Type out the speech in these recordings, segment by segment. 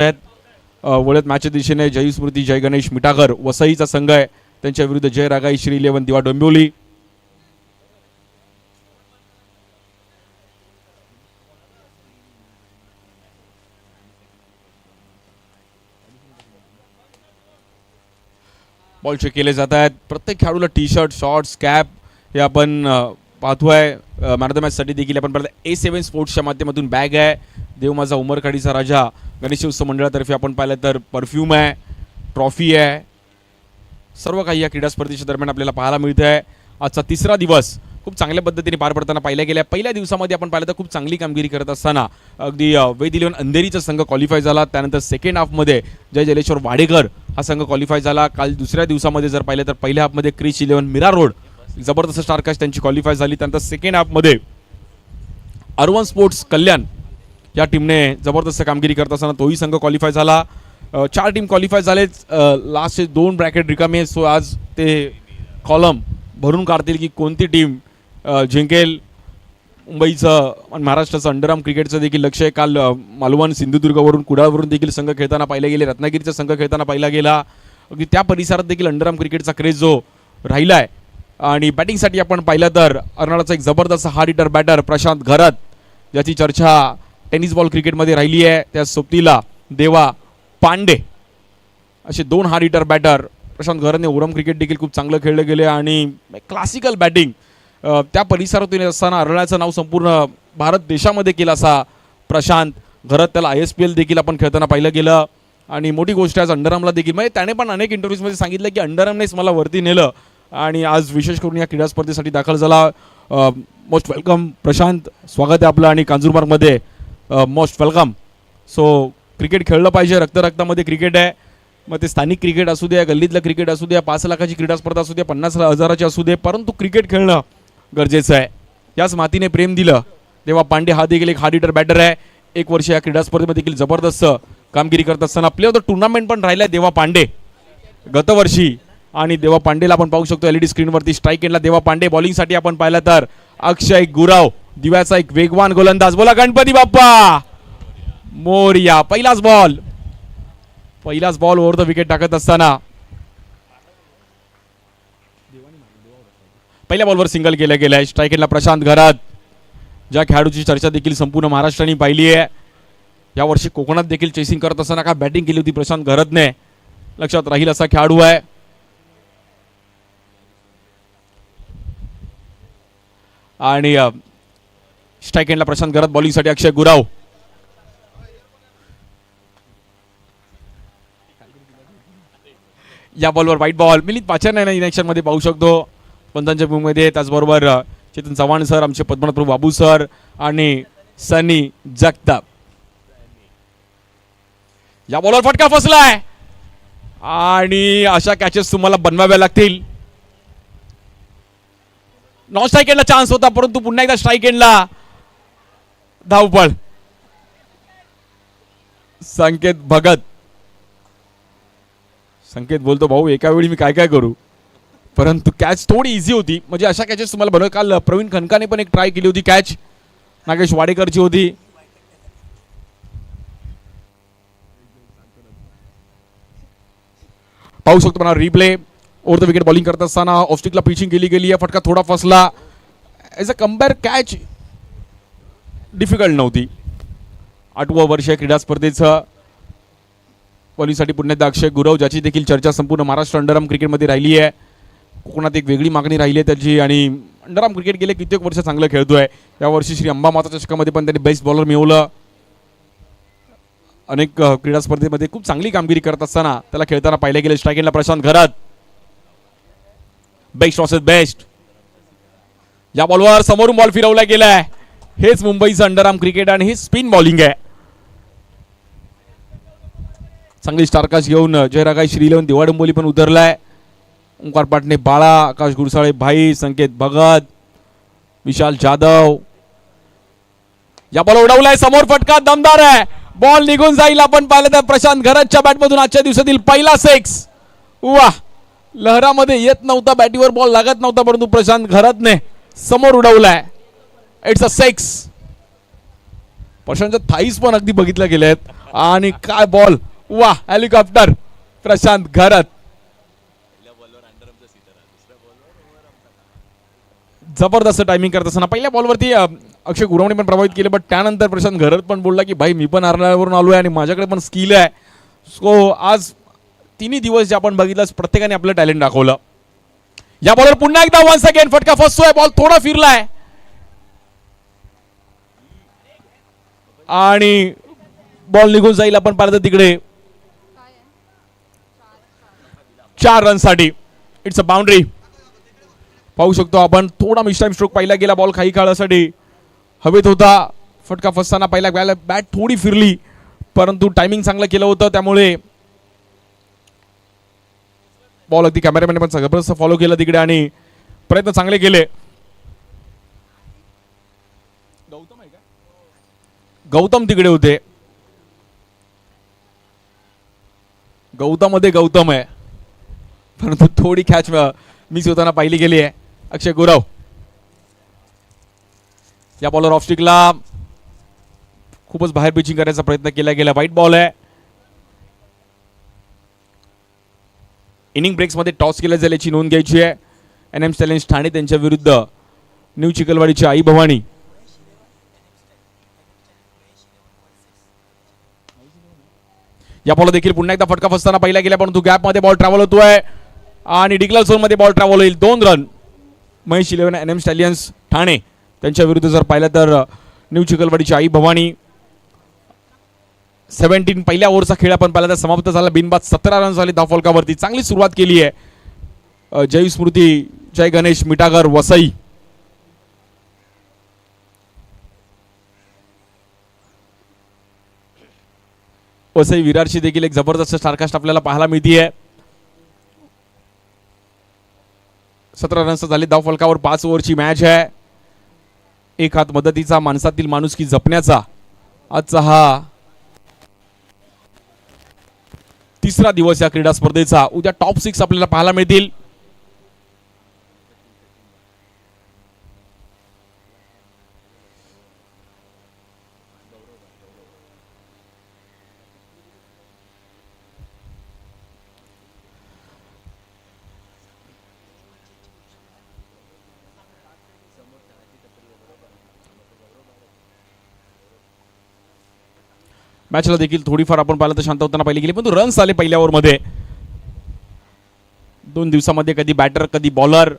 वळत मॅचच्या दिशेने जय स्मृती जय गणेश मिठागर वसईचा संघ आहे, त्यांच्या विरुद्ध जय रागाई श्री 11 दिवा डोंबिवली. बॉल चेक केले जात आहेत. प्रत्येक खेळाडूला टी शर्ट शॉर्ट्स कॅप हे आपण पाहतोय. मॅन ऑफ द मॅच साठी देखील आपण पाहिलं A7 स्पोर्ट्सच्या माध्यमातून बॅग आहे. देव माझा उमरखाडीचा राजा गणेश उत्सव मंडळातर्फे आपण पाहिलं तर परफ्यूम आहे, ट्रॉफी आहे, सर्व काही या क्रीडा स्पर्धेच्या दरम्यान आपल्याला पाहायला मिळतं आहे. आजचा तिसरा दिवस खूप चांगल्या पद्धतीने पार पडताना पाहिला गेला. पहिल्या दिवसामध्ये आपण पाहिलं तर खूप चांगली कामगिरी करत असताना अगदी वेद 11 अंधेरीचा संघ क्वालिफाय झाला. त्यानंतर सेकंड हाफमध्ये जय जलेश्वर वाडेकर हा संघ क्वालिफाय झाला. काल दुसऱ्या दिवसामध्ये जर पाहिलं तर पहिल्या हाफमध्ये क्रिश 11 मीरा रोड जबरदस्त स्टारकास्ट त्यांची क्वालिफाय झाली. त्यानंतर सेकंड हाफमध्ये अर्वन स्पोर्ट्स कल्याण या टीमने जबरदस्त कामगिरी करत असताना तोही संघ क्वालिफाय झाला. 4 टीम क्वालिफाय झालेच. लास्टचे 2 ब्रॅकेट रिकामे. सो आज ते कॉलम भरून काढतील की कोणती टीम जिंकेल. मुंबईचं महाराष्ट्राचं अंडरआर्म क्रिकेटचं देखील लक्ष आहे. काल मालवण सिंधुदुर्गवरून कुडाळवरून देखील संघ खेळताना पाहिला गेले, रत्नागिरीचा संघ खेळताना पाहिला गेला. अगदी त्या परिसरात देखील अंडरआर्म क्रिकेटचा क्रेज जो राहिला आहे. आणि बॅटिंगसाठी आपण पाहिलं तर अर्नाळाचा एक जबरदस्त हार्ड हिटर बॅटर प्रशांत घरत ज्याची चर्चा टेनिस बॉल क्रिकेटमध्ये राहिली आहे. त्या सोबतीला देवा पांडे असे 2 हार्ड हिटर बॅटर. प्रशांत घरतने ओरम क्रिकेट देखील खूप चांगलं खेळलं गेले आणि क्लासिकल बॅटिंग त्या परिसरातून असताना अर्नाळ्याचं नाव संपूर्ण भारत देशामध्ये केलं असा प्रशांत घरत. त्याला ISPL देखील आपण खेळताना पाहिलं गेलं. आणि मोठी गोष्ट आज अंडरआर्मला देखील म्हणजे त्याने पण अनेक इंटरव्ह्यूजमध्ये सांगितलं की अंडरआर्मनेच मला वरती नेलं आणि आज विशेष करून या क्रीडा स्पर्धेसाठी दाखल झाला. मोस्ट वेलकम प्रशांत, स्वागत आहे आपलं आणि कांजूरमार्गमध्ये मोस्ट वेलकम. सो क्रिकेट खेळलं पाहिजे, रक्तामध्ये क्रिकेट आहे. मग ते स्थानिक क्रिकेट असू द्या, गल्लीतलं क्रिकेट असू द्या, 5 लाखाची क्रीडा स्पर्धा असू द्या, 50,000ची असू दे, परंतु क्रिकेट खेळणं गरजेचं आहे. याच मातीने प्रेम दिलं देवा पांडे हा देखील एक हार्ड हिटर बॅटर आहे. 1 वर्ष या क्रीडा स्पर्धेमध्ये देखील जबरदस्त कामगिरी करत असताना प्ले ऑफ द टुर्नामेंट पण राहिला आहे देवा पांडे गतवर्षी. आणि देवा पांडेला आपण पाहू शकतो LED स्क्रीनवरती. स्ट्राईक एंडला देवा पांडे. बॉलिंगसाठी आपण पाहिलं तर अक्षय गुराव दिव्याचा एक वेगवान गोलंदाज. बोला गणपती बाप्पा मोरया. पहिलाच बॉल ओव्हर द विकेट टाकत असताना पहिल्या बॉलवर सिंगल केलं गेलंय. स्ट्राईक एंडला प्रशांत घरत ज्या खेळाडूची चर्चा देखील संपूर्ण महाराष्ट्राने पाहिली आहे. यावर्षी कोकणात देखील चेसिंग करत असताना का बॅटिंग केली होती प्रशांत घरतने, लक्षात राहील असा खेळाडू आहे. आणि स्ट्राईक एंडला प्रशांत घरत. बॉलिंगसाठी अक्षय गुराव. या बॉलवर व्हाईट बॉल. मिलिंद पाचन इनेक्शन मध्ये पाहू शकतो पंतांच्या भूमीमध्ये. त्याचबरोबर चेतन चव्हाण सर, आमचे पद्मनाथ प्रभू बाबू सर आणि सनी जगताप. या बॉलवर फटका फसलाय आणि अशा कॅचेस तुम्हाला बनवाव्या लागतील. नॉन स्ट्राईक एंडला चान्स होता परंतु पुन्हा एकदा स्ट्राईक एंडला धावपळ. संकेत बोलतो भाऊ एका वेळी मी काय काय करू, परंतु कॅच थोडी इझी होती. म्हणजे अशा कॅचेस तुम्हाला बनव. काल प्रवीण खनकाने पण एक ट्राय केली होती कॅच, नागेश वाडेकरची होती. पाहू शकतो मला replay. Over the wicket bowling करत असताना ऑफस्टिकला पिचिंग केली गेली आहे. फटका थोडा फसला. As a compare catch difficult नव्हती. 8वं वर्ष क्रीडा स्पर्धेचं. बॉलिंगसाठी पुन्हा एकदा अक्षय गुरव ज्याची देखील चर्चा संपूर्ण महाराष्ट्र अंडरआर्म क्रिकेटमध्ये राहिली आहे. कोकणात एक वेगळी मागणी राहिली आहे त्याची आणि अंडरआर्म क्रिकेट गेले कित्येक वर्ष चांगलं खेळतोय. यावर्षी श्री अंबामाता चषकामध्ये पण त्यांनी बेस्ट बॉलर मिळवलं. अनेक क्रीडा स्पर्धेमध्ये खूप चांगली कामगिरी करत असताना त्याला खेळताना पाहिले गेले. स्ट्राईक एंडला Prashant Gharat. Best versus best. या बॉलवर समोरून बॉल फिरवला गेलाय. हेच मुंबईचं अंडरआर्म क्रिकेट आणि हे स्पिन बॉलिंग आहे. चांगली स्टारकास्ट घेऊन जयरागाई श्री 11 दिवा डोंबिवली पण उतरलाय. ओंकार पाटणे, बाळा, आकाश गुरसाळे, भाई, संकेत भगत, विशाल जाधव. या बॉल उडवलाय. समोर फटका दमदार आहे. बॉल निघून जाईल. आपण पाहिलं तर प्रशांत घरतच्या बॅटमधून आजच्या दिवसातील पहिला 6. वाह, लहरामध्ये येत नव्हता, बॅटीवर बॉल लागत नव्हता, परंतु प्रशांत घरतने समोर उडवलाय. It's a 6. प्रशांतच्या थाईज पण अगदी बघितल्या गेल्या आहेत. आणि काय बॉल, वा हेलिकॉप्टर प्रशांत घरत. जबरदस्त टायमिंग करत असताना पहिल्या बॉलवरती अक्षय गुरवणे पण प्रभावित केले, बट त्यानंतर प्रशांत घरत पण बोलला की भाई मी पण आरण्यावरून आलोय आणि माझ्याकडे पण स्किल आहे. सो आज तिन्ही दिवस जे आपण बघितलं प्रत्येकाने आपलं टॅलेंट दाखवलं. या बॉलवर पुन्हा एकदा वन्स अगेन फटका फसतोय, बॉल थोडा फिरलाय आणि बॉल निघून जाईल. आपण पाहिलं तिकडे 4 रनसाठी इट्स अ बाउंड्री. पाहू शकतो आपण थोडा मिस्टाईम स्ट्रोक पाहिला गेला, बॉल काही काळासाठी हवेत होता. फटका फसताना पहिला बॅट थोडी फिरली, परंतु टायमिंग चांगलं केलं होतं त्यामुळे बॉल अगदी कॅमेरामॅन पण जबरदस्त फॉलो केला तिकडे आणि प्रयत्न चांगले केले. गौतम तिकडे होते, गौतम मध्ये गौतम आहे, परंतु थोडी कॅच मिस होताना पाहिली गेली आहे. अक्षय गुरव या बॉलर ऑफ स्टिकला खूपच बाहेर पिचिंग करायचा प्रयत्न केला गेला. वाईट बॉल आहे. इनिंग ब्रेक्स मध्ये टॉस केला जाईल याची नोंद घ्यायची आहे. NM स्टॅलियन्स ठाणे त्यांच्या विरुद्ध न्यू चिखलवाडीची आई भवानी. या बॉल देखील पुन्हा एकदा फटका फसताना पहिला गेला, परंतु गॅप मध्ये बॉल ट्रॅव्हल होतोय आणि डिक्लेअर झोन मध्ये बॉल ट्रॅव्हल होईल. 2 रन. महेश 11 NM स्टॅलियन्स ठाणे त्यांच्या विरुद्ध जर पाहिलं तर न्यू चिखलवाडीची आई भवानी. 17 पहिल्या ओव्हरचा खेळ आपण पाहिला तर समाप्त झाला बिनबाद. 17 रन झाले धावफलकावरती. चांगली सुरुवात केली आहे जय स्मृती, जय गणेश मिठागर वसई. वसई विरारची देखील एक जबरदस्त स्टारकास्ट आपल्याला पाहायला मिळतीये. 17 रन्स झाले धावफलकावर. 5 ओव्हरची मॅच आहे. एक हात मदतीचा, माणसातील माणुसकी जपण्याचा आजचा हा तिसरा दिवस या क्रीडा स्पर्धेचा. उद्या टॉप 6 आपल्याला पाहायला मिळतील. मॅचला देखील थोडीफार आपण पाहिलं तर शांत होताना पाहिली गेली, पण रन्स आले पहिल्या ओव्हरमध्ये. 2 दिवसामध्ये कधी बॅटर कधी बॉलर.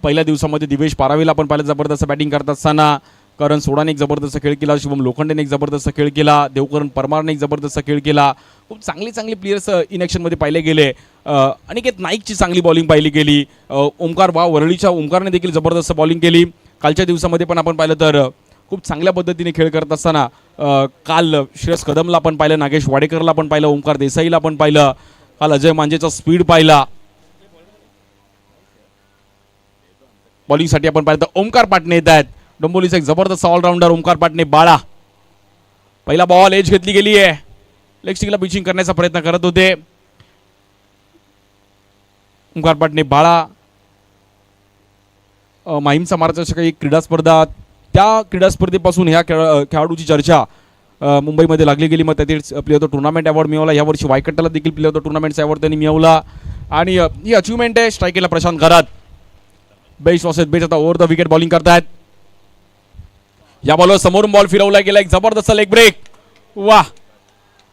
पहिल्या दिवसामध्ये दिवेश पारावीला आपण पाहिलं जबरदस्त बॅटिंग करत असताना. करण सोडाने एक जबरदस्त खेळ केला, शुभम लोखंडेने एक जबरदस्त खेळ केला, देवकरण परमारने एक जबरदस्त खेळ केला. खूप चांगली प्लेयर्स इन ॲक्शनमध्ये पाहिले गेले. अनिकेत नाईकची चांगली बॉलिंग पाहिली गेली. ओमकार वरळीच्या ओमकारने देखील जबरदस्त बॉलिंग केली. कालच्या दिवसामध्ये पण आपण पाहिलं तर खूप चांगल्या पद्धतीने खेळ करत असताना काल श्रेयस कदमला आपण पाहिलं, नागेश वाडेकरला पण पाहिलं, ओमकार देसाईला पण पाहिलं. काल अजय मांजेचा स्पीड पाहिला. बॉलिंगसाठी आपण पाहिलं तर ओमकार पाटणे येत आहेत. डोंबिवलीचा एक जबरदस्त ऑलराऊंडर ओमकार पाटणे बाळा. पहिला बॉल एज घेतली गेली आहे. लेग स्टिकला पिचिंग करण्याचा प्रयत्न करत होते ओमकार पाटणे बाळा. माहीमचा मार्गदर्शक एक क्रीडा स्पर्धा, त्या क्रीडा स्पर्धेपासून ह्या खेळाडूची चर्चा मुंबईमध्ये लागली गेली. मग त्यातील player of the tournament award मिळवला. यावर्षी वायकट्टाला देखील प्लेअर ऑफ द टुर्नामेंटचा अवॉर्ड त्यांनी मिळवला आणि ही अचिव्हमेंट आहे. स्ट्राईक केला प्रशांत घरात. बेस्ट वर्सेस बेस्ट आता ओव्हर द विकेट बॉलिंग करतायत. या बॉलवर समोरून बॉल फिरवला गेला. एक जबरदस्त लेग ब्रेक. वाह,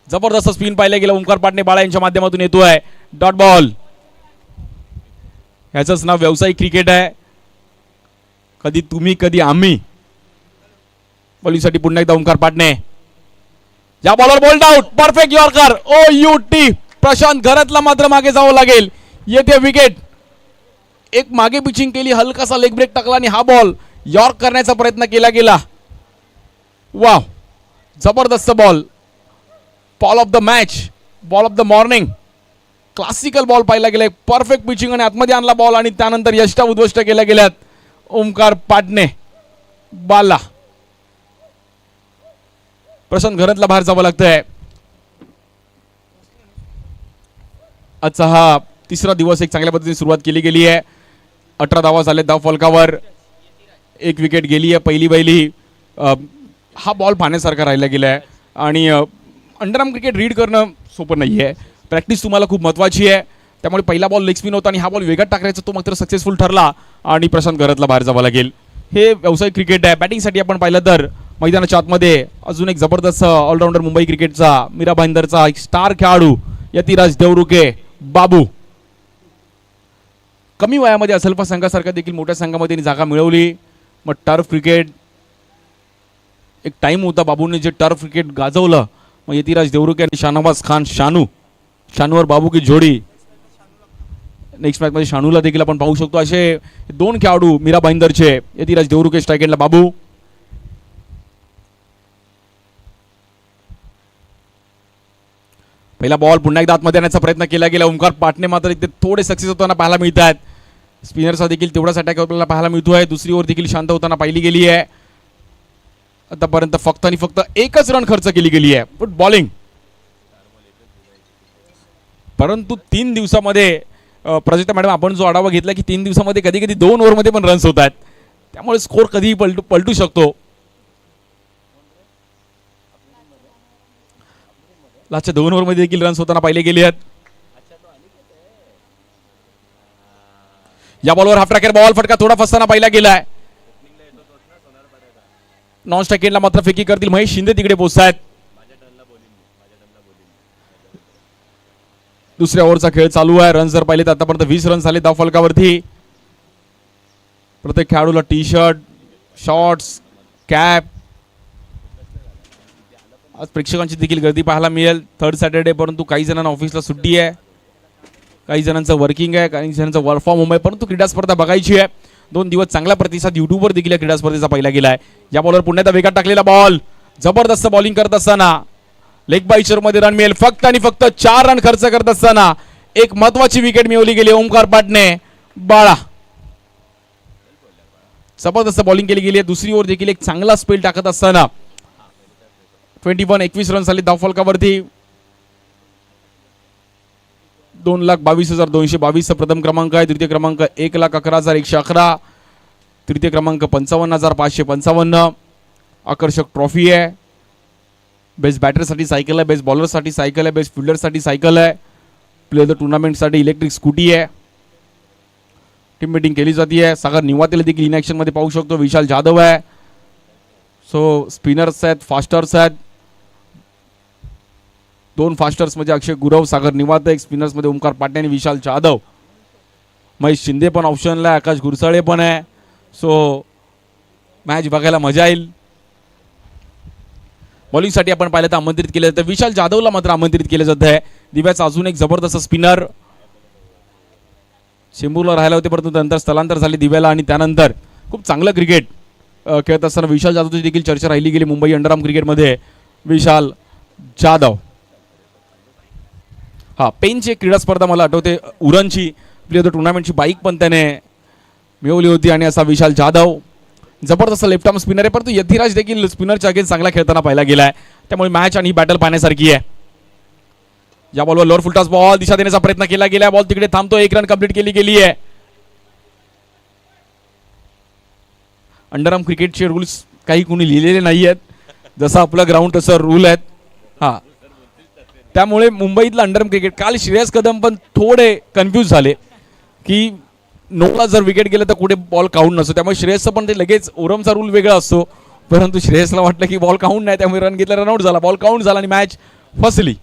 जबरदस्त स्पिन पाहिला गेला. ओमकार पाटणे बाळा यांच्या माध्यमातून येतोय. Dot ball. ह्याचंच नाव व्यावसायिक क्रिकेट आहे. कधी तुम्ही कधी आम्ही. बॉलिंगसाठी पुन्हा एकदा ओमकार पाटणे. या बॉलवर bowled out. Perfect yorker. OUT. Prashant घरातला मात्र मागे जावं लागेल. येते विकेट. एक मागे पिचिंग केली, हलकासा लेग ब्रेक टाकला आणि हा बॉल यॉर्क करण्याचा प्रयत्न केला गेला. वाव, जबरदस्त ball. Ball of the match, ball of the morning. Classical ball पाहिला गेला. परफेक्ट पिचिंग आणि आतमध्ये आणला बॉल आणि त्यानंतर यष्टा उद्ध्वस्त केल्या गेल्यात ओमकार पाटणे बाला. प्रशांत घरातला बाहेर जावं लागतंय. आजचा हा तिसरा दिवस एक चांगल्या पद्धतीने सुरुवात केली गेली आहे. 18 धावा झाले धाव फलकावर. एक विकेट गेली आहे पहिली. हा बॉल पाहण्यासारखा राहिला गेला आहे आणि अंडरआर्म क्रिकेट रीड करणं सोपं नाही आहे. प्रॅक्टिस तुम्हाला खूप महत्त्वाची आहे. त्यामुळे पहिला बॉल लेग स्पिन होता आणि हा बॉल वेगात टाकायचा, तो मात्र सक्सेसफुल ठरला आणि प्रशांत घरातला बाहेर जावं लागेल. हे व्यावसायिक क्रिकेट आहे. बॅटिंगसाठी आपण पाहिलं तर मैदानाच्या आतमध्ये अजून एक जबरदस्त ऑलराऊंडर मुंबई क्रिकेटचा मीरा भाईंदरचा एक स्टार खेळाडू यतिराज देवरुखे बाबू. कमी वयामध्ये असल्फा संघासारखा देखील मोठ्या संघामध्ये जागा मिळवली. मग टर्फ क्रिकेट एक टाइम होता, बाबूने जे टर्फ क्रिकेट गाजवलं. मग यतिराज देवरुखे आणि शाहनवाज खान शानूवर बाबू की जोडी. नेक्स्ट मॅचमध्ये शानूला देखील आपण पाहू शकतो. असे दोन खेळाडू मीरा भाईंदरचे, यतिराज देवरुखे स्ट्राईक एंडला बाबू. पहिला बॉल पुन्हा एकदा आतमध्ये आणण्याचा प्रयत्न केला गेला. ओमकार पाटणे मात्र इथे थोडे सक्सेस होताना पाहायला मिळतात. स्पिनरचा देखील तेवढाच अटॅक आपल्याला पाहायला मिळतोय. दुसरी ओव्हर देखील शांत होताना पाहिली गेली आहे. आतापर्यंत फक्त आणि फक्त एकच रन खर्च केली गेली आहे पण बॉलिंग. परंतु 3 दिवसामध्ये प्रजक्ता मॅडम आपण जो आढावा घेतला की 3 दिवसामध्ये कधी कधी 2 ओव्हरमध्ये पण रन्स होतात, त्यामुळे स्कोर कधीही पलटू शकतो. लास्टच्या 2 ओव्हरमध्ये देखील रन्स होताना पाहिले गेले आहेत. या बॉलवर हाफ ट्रॅकर बॉल फटका थोडा फसताना पाहिला गेलाय. नॉन स्ट्राईक एंडला मात्र फेकी करतील महेश शिंदे तिकडे पोहोचतायत. दुसऱ्या ओव्हरचा खेळ चालू आहे. रन जर पाहिले तर आतापर्यंत 20 रन झाले धाव फलकावरती. प्रत्येक खेळाडूला टी शर्ट, शॉर्ट्स, कॅप. आज प्रेक्षकांची देखील गर्दी पाहायला मिळेल. 3rd सॅटर्डे, परंतु काही जणांना ऑफिसला सुट्टी आहे, काही जणांचं वर्किंग आहे, काही जणांचं वर्क फ्रॉम होम आहे. परंतु क्रीडा स्पर्धा बघायची आहे. 2 दिवस चांगला प्रतिसाद युट्यूबवर देखील क्रीडा स्पर्धेचा पाहिला गेलाय. या बॉलवर पुन्हा एकदा वेगात टाकलेला बॉल, जबरदस्त बॉलिंग करत असताना लेग बाय मध्ये रन मिळेल. फक्त आणि फक्त 4 रन खर्च करत असताना एक महत्वाची विकेट मिळवली गेली. ओमकार पाटणे बाळा, जबरदस्त बॉलिंग केली गेली. दुसरी ओव्हर देखील एक चांगला स्पेल टाकत असताना 21 रन झाले धाव फलकावरती. 2,22,222 प्रथम क्रमांक आहे. द्वितीय क्रमांक 1,11,111. तृतीय क्रमांक 55,555. आकर्षक ट्रॉफी आहे. बेस्ट बॅटरसाठी सायकल आहे, बेस्ट बॉलरसाठी सायकल आहे, बेस्ट फिल्डरसाठी सायकल आहे, प्लेअर द टुर्नामेंटसाठी इलेक्ट्रिक स्कूटी आहे. टीम मीटिंग केली जाते आहे. सागर निवातेला देखील इन ॲक्शन मध्ये पाहू शकतो. विशाल जाधव आहे. सो स्पिनर्स आहेत, फास्टर्स आहेत. 2 फास्टर्स म्हणजे अक्षय गुरव, सागर निवाते. स्पिनर्स मध्ये ओमकार पाटणे आणि विशाल जाधव. महेश शिंदे पण ऑप्शनला आहे, आकाश गुरसाळे पण आहे. सो मॅच बघायला मजा येईल. बॉलिंगसाठी आपण पाहिलं तर आमंत्रित केलं जातं विशाल जाधवला मात्र आमंत्रित केलं जात आहे. दिव्याचा अजून एक जबरदस्त स्पिनर. चेंबूरला राहायला होते परंतु नंतर स्थलांतर झाले दिव्याला आणि त्यानंतर खूप चांगलं क्रिकेट खेळत असताना विशाल जाधवची देखील चर्चा राहिली गेली मुंबई अंडरआर्म क्रिकेटमध्ये. विशाल जाधव पेनची क्रीडा स्पर्धा मला आठवते, उरणची प्लेअर द टुर्नामेंटची बाईक पण त्याने मिळवली होती. आणि असा विशाल जाधव जबरदस्त लेफ्ट आर्म स्पिनर आहे. परंतु यतिराज देखील स्पिनरच्या अगेन्स्ट चांगला खेळताना पाहिला गेलाय. त्यामुळे मॅच आणि बॅटल पाहण्यासारखी आहे. या बॉलवर लोअर फुलटॉस बॉल दिशा देण्याचा प्रयत्न केला गेला. बॉल तिकडे थांबतो. 1 रन कंप्लीट केली गेली आहे. अंडरआर्म क्रिकेटचे रूल्स काही कोणी लिहिलेले नाही आहेत, जसं आपलं ग्राउंड तसं रूल आहेत. त्यामुळे मुंबईतलं अंडरआर्म क्रिकेट काल श्रेयस कदम पण थोडे कन्फ्यूज झाले की नोला जर विकेट गेलं तर कुठे बॉल काउंट नसतो. त्यामुळे श्रेयसचं पण ते लगेच ओरमचा रूल वेगळा असतो, परंतु श्रेयसला वाटलं की बॉल काउंट नाही, त्यामुळे रन घेतला, रनआउट झाला. बॉल काउंट झाला आणि मॅच फसली.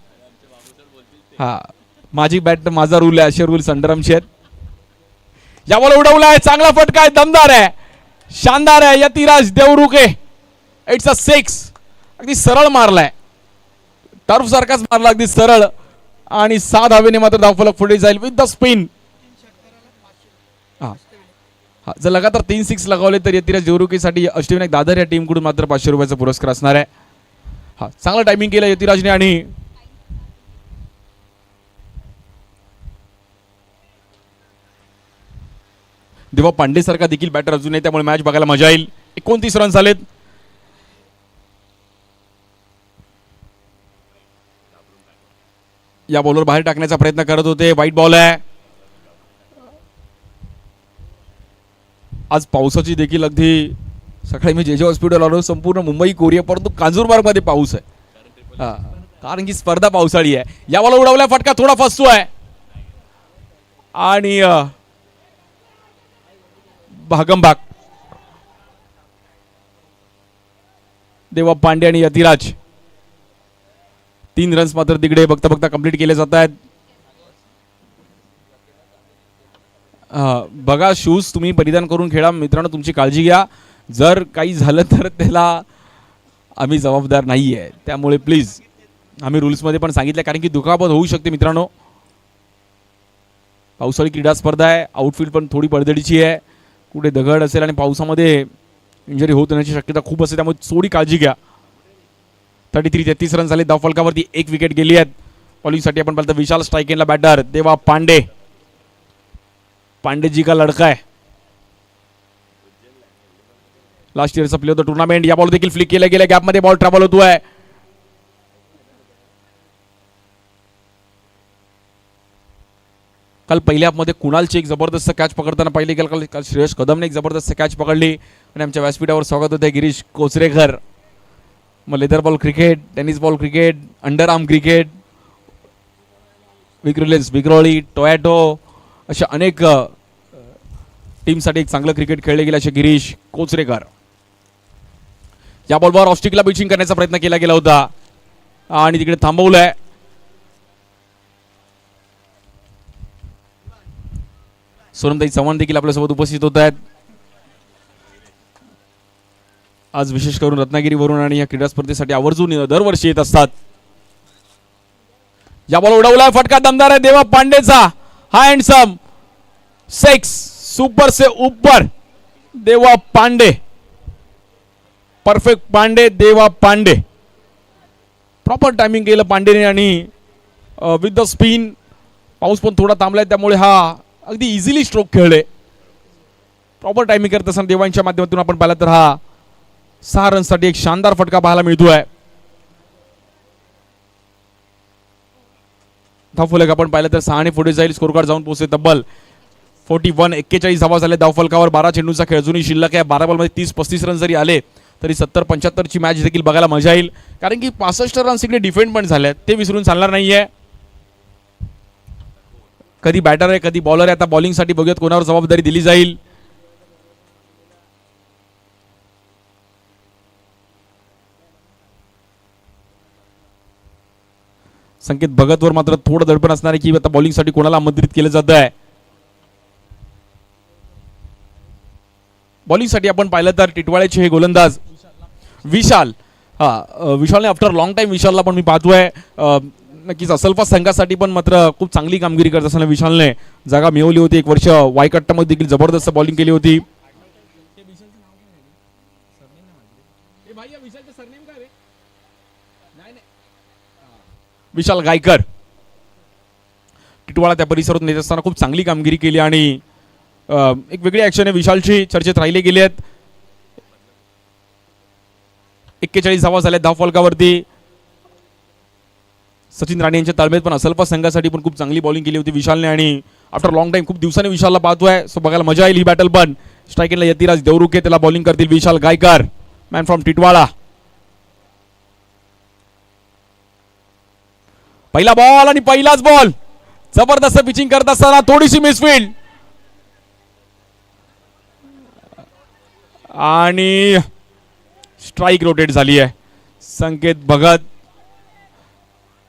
माझी बॅट माझा रूल आहे, असे रूल्स अंडरआर्मचे आहेत. या बॉल उडवला आहे, चांगला फटका आहे, दमदार आहे, शानदार आहे. Yatiraj Devrukhe, it's a 6. अगदी सरळ मारलाय, टर्फ सारखाच मारला, अगदी सरळ. आणि 7 धावेने मात्र धावफलक पुढे जाईल विथ द स्पिन. जर लगातार 3 6 लगावले तर यतिराज देवरुखेसाठी अष्टविनायक दादर या टीमकडून मात्र 500 रुपयाचा पुरस्कार असणार आहे. चांगला टायमिंग केलं यतिराजने. आणि देवा पांडे सारखा देखील बॅटर अजून आहे, त्यामुळे मॅच बघायला मजा येईल. 29 रन झालेत. या बॉलवर बाहेर टाकण्याचा प्रयत्न करत होते. वाईट बॉल आहे. आज पावसाची देखील अगदी सकाळी मी जे हॉस्पिटल आलो, संपूर्ण मुंबई कोरिया, परंतु कांजूरबाग मध्ये पाऊस आहे. कारण की स्पर्धा पावसाळी आहे. या बॉल उडवल्या फटका थोडा फसतोय आणि भागमभाग देवा पांडे आणि यतिराज 3 रन्स मात्र तिकडे बघता बघता कंप्लीट केले जात आहेत. बघा शूज तुम्ही परिधान करून खेळा मित्रांनो, तुमची काळजी घ्या. जर काही झालं तर त्याला आम्ही जबाबदार नाही आहे, त्यामुळे प्लीज आम्ही रूल्समध्ये पण सांगितलं कारण की दुखापत होऊ शकते मित्रांनो. पावसाळी क्रीडा स्पर्धा आहे, आउटफील्ड पण थोडी पडझडीची आहे, कुठे दगड असेल आणि पावसामध्ये इंजरी होत येण्याची शक्यता खूप असते, त्यामुळे थोडी काळजी घ्या. 33 रन झाले धावफलकावरती, 1 विकेट गेली आहेत. बॉलिंगसाठी आपण पाहतो विशाल स्ट्राइक एंडला बॅटर देवा पांडे. पांडे जी का लड़का है, लास्ट इयरचा प्ले होता टूर्नामेंट. या बॉल देखील फ्लिक केल्या गेल्या, गॅपमध्ये बॉल ट्रॅव्हल होतोय. काल पहिल्या हाफमध्ये कुणालची एक जबरदस्त कॅच पकडताना पाहिले गेलं. काल श्रेयस कदमने एक जबरदस्त कॅच पकडली आणि आमच्या व्यासपीठावर स्वागत होते गिरीश कोचरेकर. मग leather ball cricket, tennis ball cricket, under arm cricket, विक्रोलेन्स विक्रोळी, टोयॅटो अशा अनेक टीमसाठी एक चांगलं क्रिकेट खेळले गेले असे गिरीश कोचरेकर. या बॉलवर ऑस्टिकला पिचिंग करण्याचा प्रयत्न केला गेला होता आणि तिकडे थांबवलंय. सोनमताई चव्हाण देखील आपल्यासोबत उपस्थित होत आहेत आज, विशेष करून रत्नागिरीवरून, आणि या क्रीडा स्पर्धेसाठी आवर्जून दरवर्षी येत असतात. या बॉल उडवला, फटका दमदार आहे देवा पांडेचा. हा हँडसम 6 सुपर से ऊपर देवा पांडे. परफेक्ट पांडे, देवा पांडे. प्रॉपर टायमिंग केलं पांडेने आणि विथ द स्पिन. पाऊस पण थोडा थांबलाय त्यामुळे हा अगदी इझिली स्ट्रोक खेळले. प्रॉपर टायमिंग करत असताना देवांच्या माध्यमातून आपण पाहिलं तर हा 6 रनसाठी एक शानदार फटका पाहायला मिळतोय. धावफलक आपण पाहिलं तर 6 ने पुढे जाईल, स्कोर कार्ड जाऊन पोहोचले तब्बल 41 धावा झाले धावफलकावर. 12 चेंडूचा खेळ अजूनही शिल्लक आहे. 12 बॉलमध्ये 30-35 रन जरी आले तरी 70-75 ची मॅच देखील बघायला मजा येईल, कारण की 65 रन्स इकडे डिफेंड पण झाले, ते विसरून चालणार नाहीये. कधी बॅटर आहे कधी बॉलर आहे, आता बॉलिंगसाठी बघूयात कोणावर जबाबदारी दिली जाईल. संकेत भगतवर मात्र थोडं दडपण असणार आहे की आता बॉलिंगसाठी कोणाला आमंत्रित केलं जात आहे. बॉलिंगसाठी आपण पाहिलं तर टिटवाळ्याचे हे गोलंदाज विशाल. विशालने आफ्टर लॉंग टाइम विशालला पण मी पाहतोय. नक्कीच असल्फा संघासाठी पण मात्र खूप चांगली कामगिरी करत असताना विशालने जागा मिळवली होती. 1 वर्ष वायकट्टामध्ये देखील जबरदस्त बॉलिंग केली होती. विशाल गायकर टिटवाळा त्या परिसरातून येत असताना खूप चांगली कामगिरी केली आणि एक वेगळी ऍक्शन आहे विशालची चर्चेत राहिले गेले आहेत. 41 धावा झाल्या धावफलकावरती. सचिन राणे यांच्या तालमेत पण असल्फा संघासाठी पण खूप चांगली बॉलिंग केली होती विशालने आणि आफ्टर लॉंग टाइम खूप दिवसांनी विशालला पाहतोय, सो बघायला मजा येईल ही बॅटल. पण स्ट्राइक एंडला यतिराज देवरुखे, त्याला बॉलिंग करतील विशाल गायकर, मॅन फ्रॉम टिटवाळा. पहिला बॉल आणि पहिलाच बॉल, जबरदस्त पिचिंग करत असताना थोडीशी मिसफील्ड आणि स्ट्राइक रोटेट झाली आहे. संकेत भगत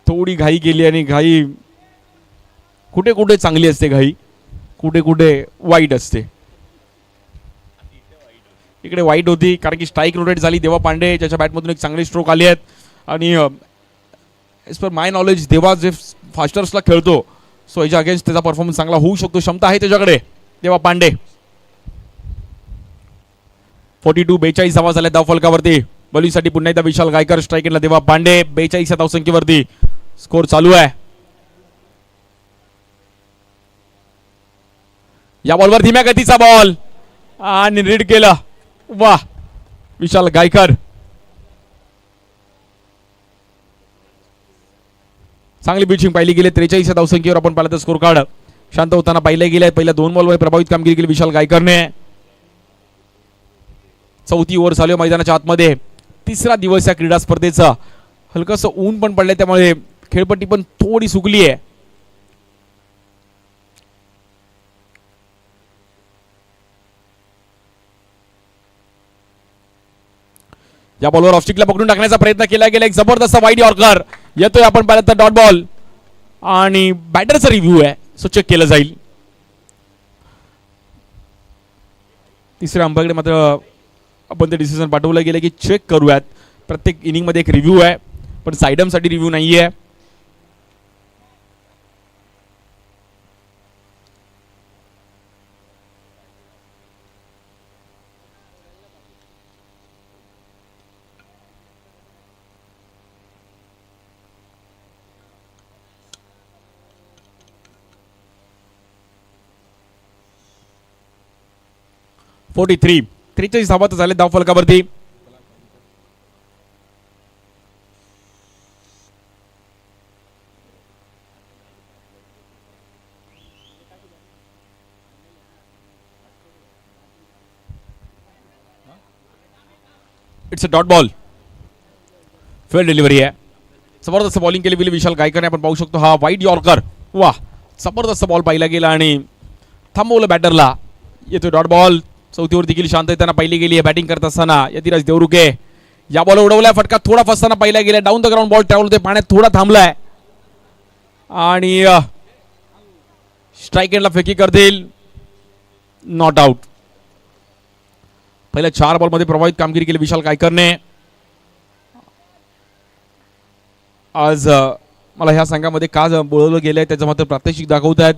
थोडी घाई केली आणि घाई कुठे कुठे चांगली असते, घाई कुठे कुठे वाईट असते. इकडे वाईट होती कारण की स्ट्राइक रोटेट झाली. देवा पांडे ज्याच्या बॅटमधून एक चांगले स्ट्रोक आले आहेत आणि एज पर माय नॉलेज देवा जे फास्टर्सला खेळतो सो याच्या अगेन्स्ट त्याचा परफॉर्मन्स चांगला होऊ शकतो, क्षमता आहे त्याच्याकडे. देवा पांडे 42 धावा झाल्या धावफलकावरती. बॉलिंगसाठी पुन्हा एकदा विशाल गायकर, स्ट्राइक एंडला देवा पांडे. 42 धावसंख्येवरती स्कोर चालू आहे. या बॉलवर धीम्या गतीचा बॉल आणि रीड केलं. वाह विशाल गायकर, चांगली पिचिंग पाहिली गेली. 43 धावसंख्येवर आपण पाहिलं तर स्कोर कार्ड शांत होताना पाहिले गेले. पहिल्या 2 बॉलवर प्रभावित कामगिरी केली विशाल गायकरने. 4थी ओव्हर चालू मैदानाच्या आतमध्ये. 3रा दिवस या क्रीडा स्पर्धेचा हलकंसं ऊन पण पडलंय त्यामुळे खेळपट्टी पण थोडी सुकली आहे. या बॉलवर ऑफस्टिकला पकडून टाकण्याचा प्रयत्न केला गेला. एक जबरदस्त वाईड यॉर्कर येतोय. आपण पाहिलं तर डॉट बॉल आणि बॅटरचा रिव्ह्यू आहे, सो चेक केलं जाईल. तिसऱ्या अंपायरकडे मात्र आपण ते डिसिजन पाठवलं गेलं की चेक करूयात. प्रत्येक इनिंगमध्ये एक रिव्ह्यू आहे, पण सायडमसाठी रिव्ह्यू नाही आहे. .43 43 धावा झाले धाव फलकावरती. It's a dot ball. Fail delivery आहे. जबरदस्त बॉलिंग केली विशाल गायकरने. आपण पाहू शकतो हा वाईड यॉर्कर. वा, जबरदस्त बॉल पाहिला गेला आणि थांबवलं बॅटरला. येतो डॉट बॉल. चौथीवर देखील शांततेने पाहिली गेली आहे बॅटिंग करत असताना. यतिराज देवरुखे या बॉल उडवलाय. फटका थोडा फसताना पाहिला गेला. Down the ground ball travel होते, पाण्यात थोडा थांबलाय आणि स्ट्राईक एंडला फेकी करतील. Not out. पहिल्या 4 बॉलमध्ये प्रभावित कामगिरी केली विशाल गायकरने. आज मला ह्या संघामध्ये का बोलवलं गेलंय त्याचं मात्र प्रात्यक्षिक दाखवत आहेत.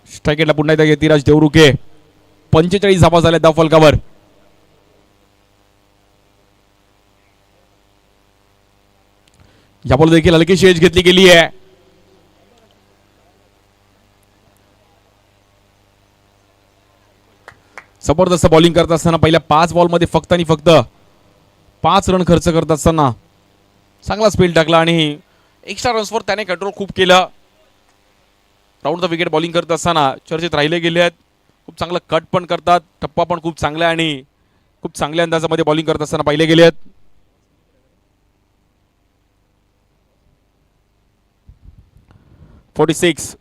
स्ट्राईक एंडला पुन्हा एकदा यतिराज देवरुखे. 45 धावा झाल्या धाव फलकावर. या बॉल देखील हलकीशी एज घेतली गेली आहे. जबरदस्त बॉलिंग करत असताना पहिल्या 5 बॉलमध्ये फक्त आणि फक्त 5 रन खर्च करत असताना चांगला स्पेल टाकला आणि एक्स्ट्रा रन्सवर त्याने कंट्रोल खूप केलं. राऊंड द विकेट बॉलिंग करत असताना चर्चेत राहिले गेले आहेत. खूप चांगलं कट पण करतात, टप्पा पण खूप चांगला आहे आणि खूप चांगल्या अंदाजामध्ये बॉलिंग करत असताना पाहिले गेले आहेत. .46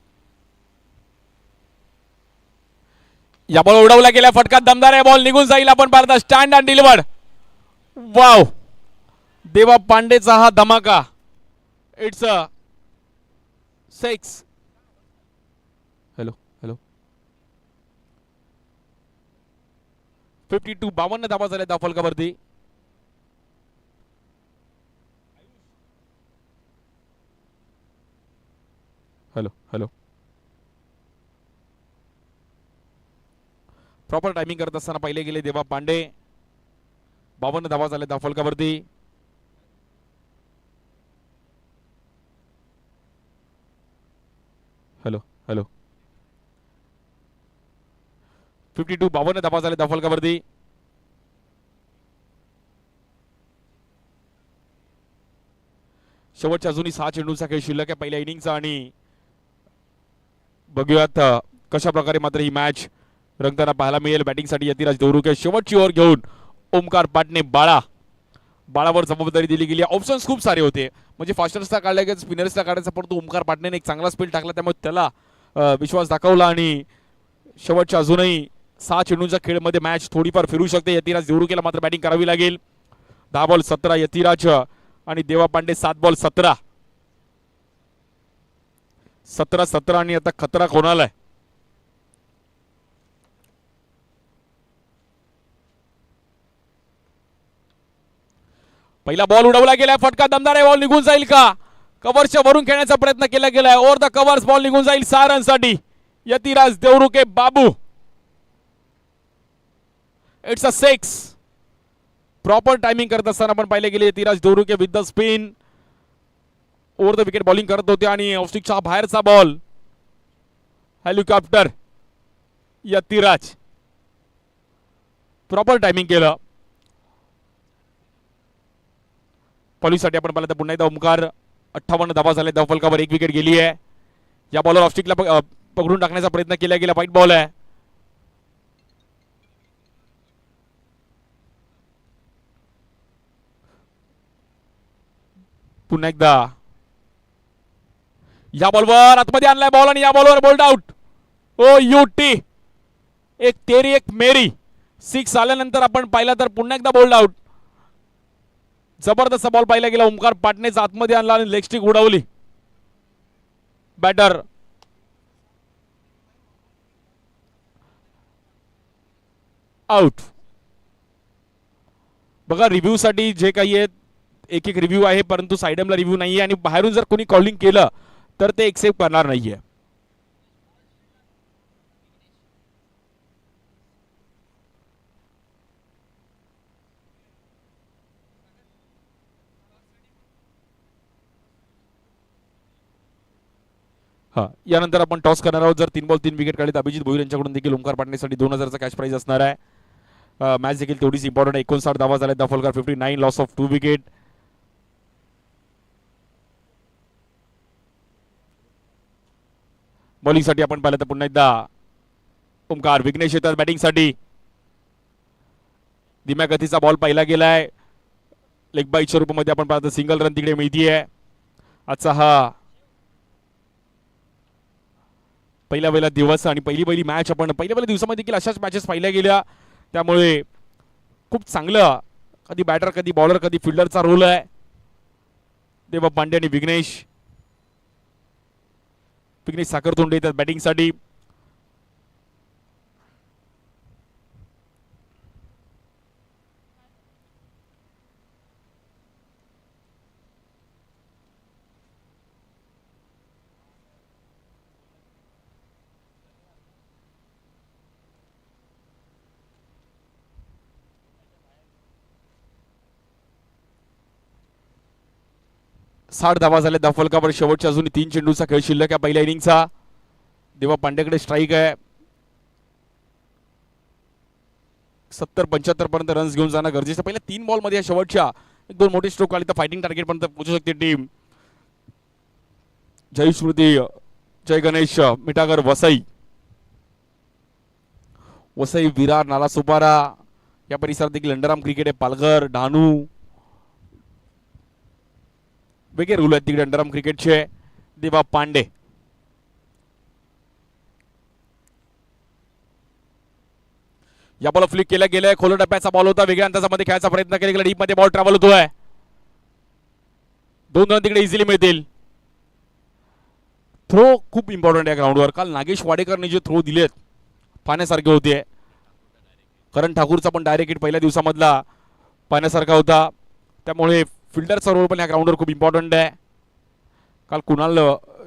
या बॉल उडवला गेला. फटका दमदार आहे. बॉल निघून जाईल. आपण पाहता स्टँड अँड डिलिव्हर्ड. वाव, देवा पांडेचा हा धमाका. It's a 6. हॅलो हॅलो 52 52 धावा झाल्या धाव फलकावरती. हॅलो हॅलो प्रॉपर टायमिंग करत असताना पाहिले गेले देवा पांडे. 52 धावा झाल्या धाव फलकावरती. हॅलो हॅलो 52 52 धावा झाल्या धाव फलकावरती. शेवटच्या अजूनही 6 चेंडूंचा खेळ शिल्लक आहे पहिल्या इनिंगचा आणि बघूयात कशा प्रकारे मात्र ही मॅच रंगताना पाहायला मिळेल. बॅटिंगसाठी यतिराज देवरुखे. शेवटची ओव्हर घेऊन ओमकार पाटणे बाळावर जबाबदारी दिली गेली. ऑप्शन्स खूप सारे होते, म्हणजे फास्टर्सला काढला गेला, स्पिनर्सला काढायचा, परंतु ओमकार पाटणेने एक चांगला स्पेल टाकला त्यामुळे त्याला विश्वास दाखवला आणि शेवटच्या अजूनही 6 चेंडूंच्या खेळमध्ये मॅच थोडीफार फिरू शकते. यतिराज देवरुखेला मात्र बॅटिंग करावी लागेल. 10 बॉल 17 यतिराज आणि देवा पांडे 7 बॉल 17. 17 आणि आता खतरा कोणाला आहे? पहिला बॉल उडवला गेला. फटका दमदार आहे. बॉल निघून जाईल का? कव्हरच्या वरून खेळण्याचा प्रयत्न केला गेलाय. ओव्हर द कव्हर्स बॉल निघून जाईल 6 रनसाठी. यतिराज देवरुखे बाबू. It's a 6. प्रॉपर टायमिंग करत असताना आपण पाहिले गेले Yatiraj Devrukhe with the spin over the wicket bowling करत होते आणि ऑफस्टिकच्या बाहेरचा ball helicopter. Yatiraj proper timing केलं. पॉलिससाठी आपण पाहिलं तर पुन्हा एकदा ओमकार. 58 धावा झाले धाव फलकावर. 1 विकेट गेली आहे. या बॉलवर ऑफस्टिकला पकडून टाकण्याचा प्रयत्न केला गेला. व्हाईट बॉल आहे. पुन्हा एकदा या बॉलवर आतमध्ये आणलाय बॉल आणि या बॉलवर बोल्ड आउट. ओ युटी, एक तेरी एक मेरी. 6 आल्यानंतर आपण पाहिला तर पुन्हा एकदा बोल्ड आउट. जबरदस्त बॉल पाहिला गेला. ओमकार पाटणेच आतमध्ये आणला आणि लेग स्टिक उडवली. Batter out. बघा रिव्ह्यू साठी जे काही आहेत एक एक रिव्ह्यू आहे, परंतु साइडमला रिव्ह्यू नाहीये आणि बाहेरून जर कोणी कॉलिंग केलं तर ते एक्सेप्ट करणार नाहीये. हा, यानंतर आपण टॉस करणार आहोत. जर 3 बॉल 3 विकेट काढले तर अभिजित भोईर यांच्याकडून देखील ओमकार पाटणेसाठी 2000चा कॅश प्राइज असणार आहे. मॅच देखील तेवढीच इम्पॉर्टंट आहे. 59 धावा झाल्या. दफलकर 59, लॉस ऑफ 2 विकेट. बॉलिंगसाठी आपण पाहिलं तर पुन्हा एकदा ओमकार. विघ्नेश येतात बॅटिंगसाठी. धीम्या गतीचा बॉल पाहिला गेलाय. लेग बाईटच्या रूपामध्ये आपण पाहतो सिंगल रन तिकडे मिळतीये. आजचा हा पहिला दिवस आणि पहिली मॅच आपण पहिल्या दिवसामध्ये देखील अशाच मॅचेस पाहिल्या गेल्या. त्यामुळे खूप चांगलं कधी बॅटर कधी बॉलर कधी फिल्डरचा रोल आहे. देवा पांडे आणि विघ्नेश साखरतोंडे येतात बॅटिंगसाठी. साठ धावा झाले दफलकावर. शेवटच्या अजून 3 चेंडूचा खेळ शिल्लक आहे पहिल्या इनिंगचा. देवा पांडेकडे स्ट्राईक आहे. 70-75 पर्यंत रन्स घेऊन जाणं गरजेचं. पहिल्या 3 बॉल मध्ये शेवटच्या 1-2 मोठे स्ट्रोक आले तर फायटिंग टार्गेट पर्यंत पोहोचू शकते टीम. जय स्मृती, जय गणेश, मिठागर, वसई, विरार, नालासोपारा या परिसरात देखील अंडरआर्म क्रिकेट आहे. पालघर, डहाणू वेगळे रूल आहेत तिकडे अंडरआर्म क्रिकेटचे. देवा पांडे या बॉल फ्लिक केला गेलाय. खोल टप्प्याचा बॉल होता. वेगळ्या अंदाजामध्ये खेळायचा प्रयत्न केला गेला. डीप मध्ये बॉल ट्रॅव्हल होतोय. 2 रन तिकडे इझिली मिळतील. थ्रो खूप इम्पॉर्टंट आहे ग्राउंडवर. काल नागेश वाडेकरने जे थ्रो दिलेत पाहण्यासारखे होते. करण ठाकूरचा पण डायरेक्ट हिट पहिल्या दिवसामधला पाहण्यासारखा होता. त्यामुळे फिल्डरचा रोल पण या ग्राउंडवर खूप इम्पॉर्टंट आहे. काल कुणाल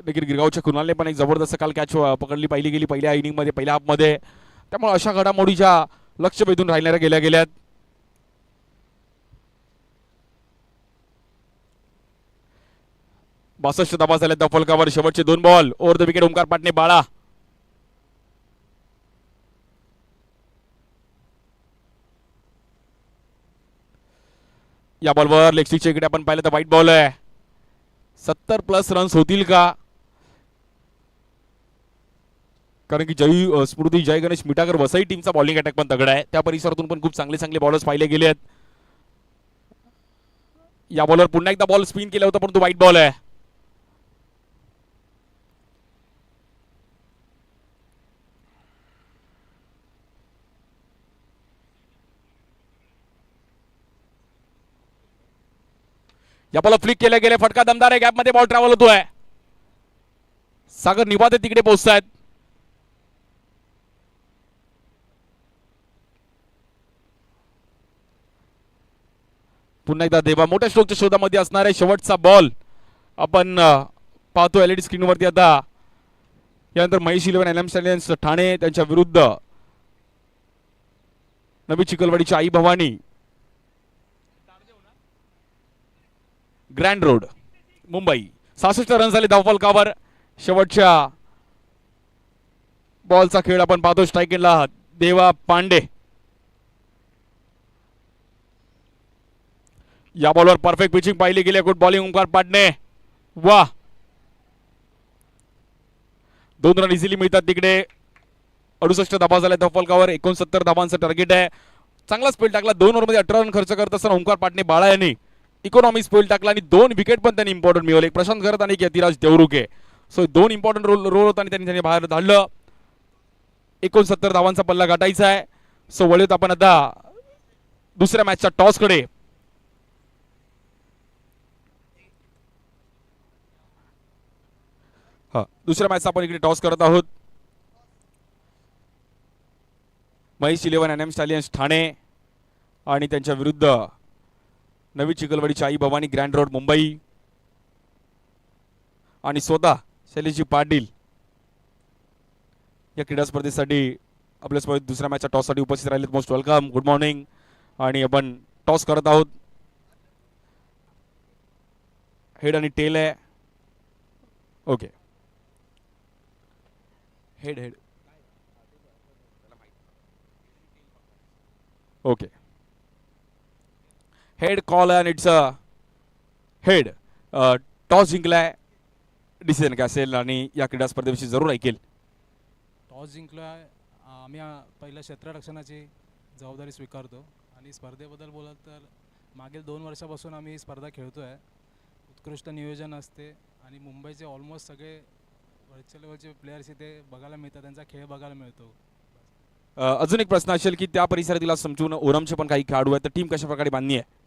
देखील गिरगावच्या कुणालने पण एक जबरदस्त काल कॅच पकडली पाहिली गेली पहिल्या इनिंगमध्ये पहिल्या हाफमध्ये. त्यामुळे अशा घडामोडीच्या लक्ष वेधून राहिल्या गेल्यात. बासष्ट धावा झाल्या दफलकावर. शेवटचे 2 ball. Over the wicket Omkar Patne बाळा. या बॉलवर लेग स्टिकच्या इकडे आपण पाहिलं तर व्हाईट बॉल आहे. 70+ रन्स होतील का? कारण की जय स्मृती, जय गणेश, मिठागर, वसई टीमचा बॉलिंग अटॅक पण तगडा आहे. त्या परिसरातून पण खूप चांगले बॉलर्स पाहिले गेले आहेत. या बॉलवर पुन्हा एकदा बॉल स्पिन केला होता परंतु व्हाईट बॉल आहे. या बॉल फ्लिक केल्या गेले. फटका दमदार आहे. गॅप मध्ये बॉल ट्रॅव्हल होतोय. सागर निवादे तिकडे पोहोचतायत. पुन्हा एकदा देवा मोठ्या स्ट्रोकच्या शोधामध्ये असणार आहे. शेवटचा बॉल आपण पाहतो एलईडी स्क्रीनवरती आता. यानंतर महेश 11 एलएम स्टॅलियन्स ठाणे त्यांच्या विरुद्ध नवी चिखलवाडीची Aai Bhavani Grant Road Mumbai. 66 run झाले धावफलकावर. शेवटच्या बॉलचा खेळ आपण पाहतो. स्ट्राईक केला देवा पांडे. या बॉलवर परफेक्ट पिचिंग पाहिली गेली. Good bowling Omkar Patne. वा, 2 रन इझिली मिळतात तिकडे. 68 धावा झाल्या धावफलकावर. 69 धावांचं टार्गेट आहे. चांगला स्पेल टाकला. 2 ओव्हरमध्ये 18 रन खर्च करत असताना ओमकार पाटणे बाळा यांनी इकॉनॉमी स्पोइल टाकला आणि 2 विकेट पण त्यांनी इम्पॉर्टंट मिळवले. एक प्रशांत करत आणि एक यतिराज देवरुखे. सो 2 इम्पॉर्टंट रोल होता आणि त्यांनी बाहेर धाडलं. 69 धावांचा पल्ला गाठायचा आहे. सो वळूयात आपण आता दुसऱ्या मॅचच्या टॉसकडे. दुसऱ्या मॅचचा आपण इकडे टॉस करत आहोत. महेश 11 NM स्टॅलियन्स ठाणे आणि त्यांच्या विरुद्ध नवी चिखलवाडीची आई भवानी ग्रँड रोड मुंबई आणि स्वतः शैलेशजी पाटील या क्रीडा स्पर्धेसाठी आपल्यासोबत दुसऱ्या मॅचच्या टॉससाठी उपस्थित राहिलेत. Most welcome, good morning. आणि आपण टॉस करत आहोत. हेड आणि टेल आहे. Okay, head okay, head call and it's a head. Toss जिंकलाय. डिसिजन काय असेल आणि या क्रीडा स्पर्धेविषयी जरूर ऐकेल. टॉस जिंकला. आम्ही पहिल्या क्षेत्ररक्षणाची जबाबदारी स्वीकारतो आणि स्पर्धेबद्दल बोलाल तर मागील 2 वर्षापासून आम्ही ही स्पर्धा खेळतो आहे. उत्कृष्ट नियोजन असते आणि मुंबईचे ऑलमोस्ट सगळे वरच्या लेवलचे प्लेयर्स इथे बघायला मिळतात, त्यांचा खेळ बघायला मिळतो. अजून एक प्रश्न असेल की त्या परिसरातील समजून ओरमचे पण काही खेळाडू आहेत, तर टीम कशा प्रकारे बांधणी आहे?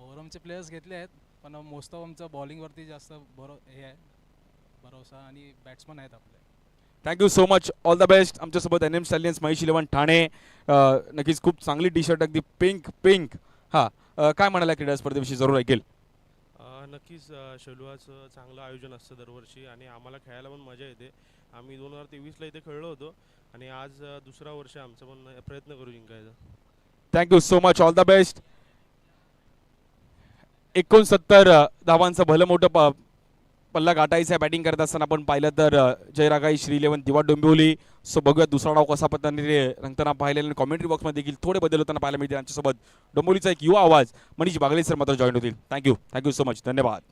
ओरमचे प्लेयर्स घेतले आहेत पण मोस्ट ऑफ आमचं बॉलिंगवरती जास्त हे आहे भरोसा आणि बॅट्समन आहेत आपले. Thank you so much, all the best. आमच्यासोबत NM स्टॅलियन्स महेश 11 ठाणे. नक्कीच खूप चांगली टी शर्ट, अगदी पिंक. काय म्हणाला क्रीडा स्पर्धेविषयी जरूर ऐकेल. नक्कीच शेलुआचं चांगलं आयोजन असतं दरवर्षी आणि आम्हाला खेळायला पण मजा येते. आम्ही 2023ला इथे खेळलो होतो आणि आज दुसरा वर्ष आमचं पण प्रयत्न करू जिंकायचा. Thank you so much, all the best. 69 धावांचं भलं मोठं पल्ला गाठायचा आहे. बॅटिंग करत असताना आपण पाहिलं तर जयरागाई, श्रीलेवन, दिवा डोंबिवली. सो बघूया दुसरा डाव कसा पद्धतीने रंगताना पाहिलेला आणि कॉमेंट्री बॉक्समध्ये देखील थोडे बदल होताना पाहायला मिळतील. आमच्यासोबत डोंबिवलीचा एक युवा आवाज मनीष बागले सर मात्र जॉईन होतील. थँक्यू सो मच, धन्यवाद.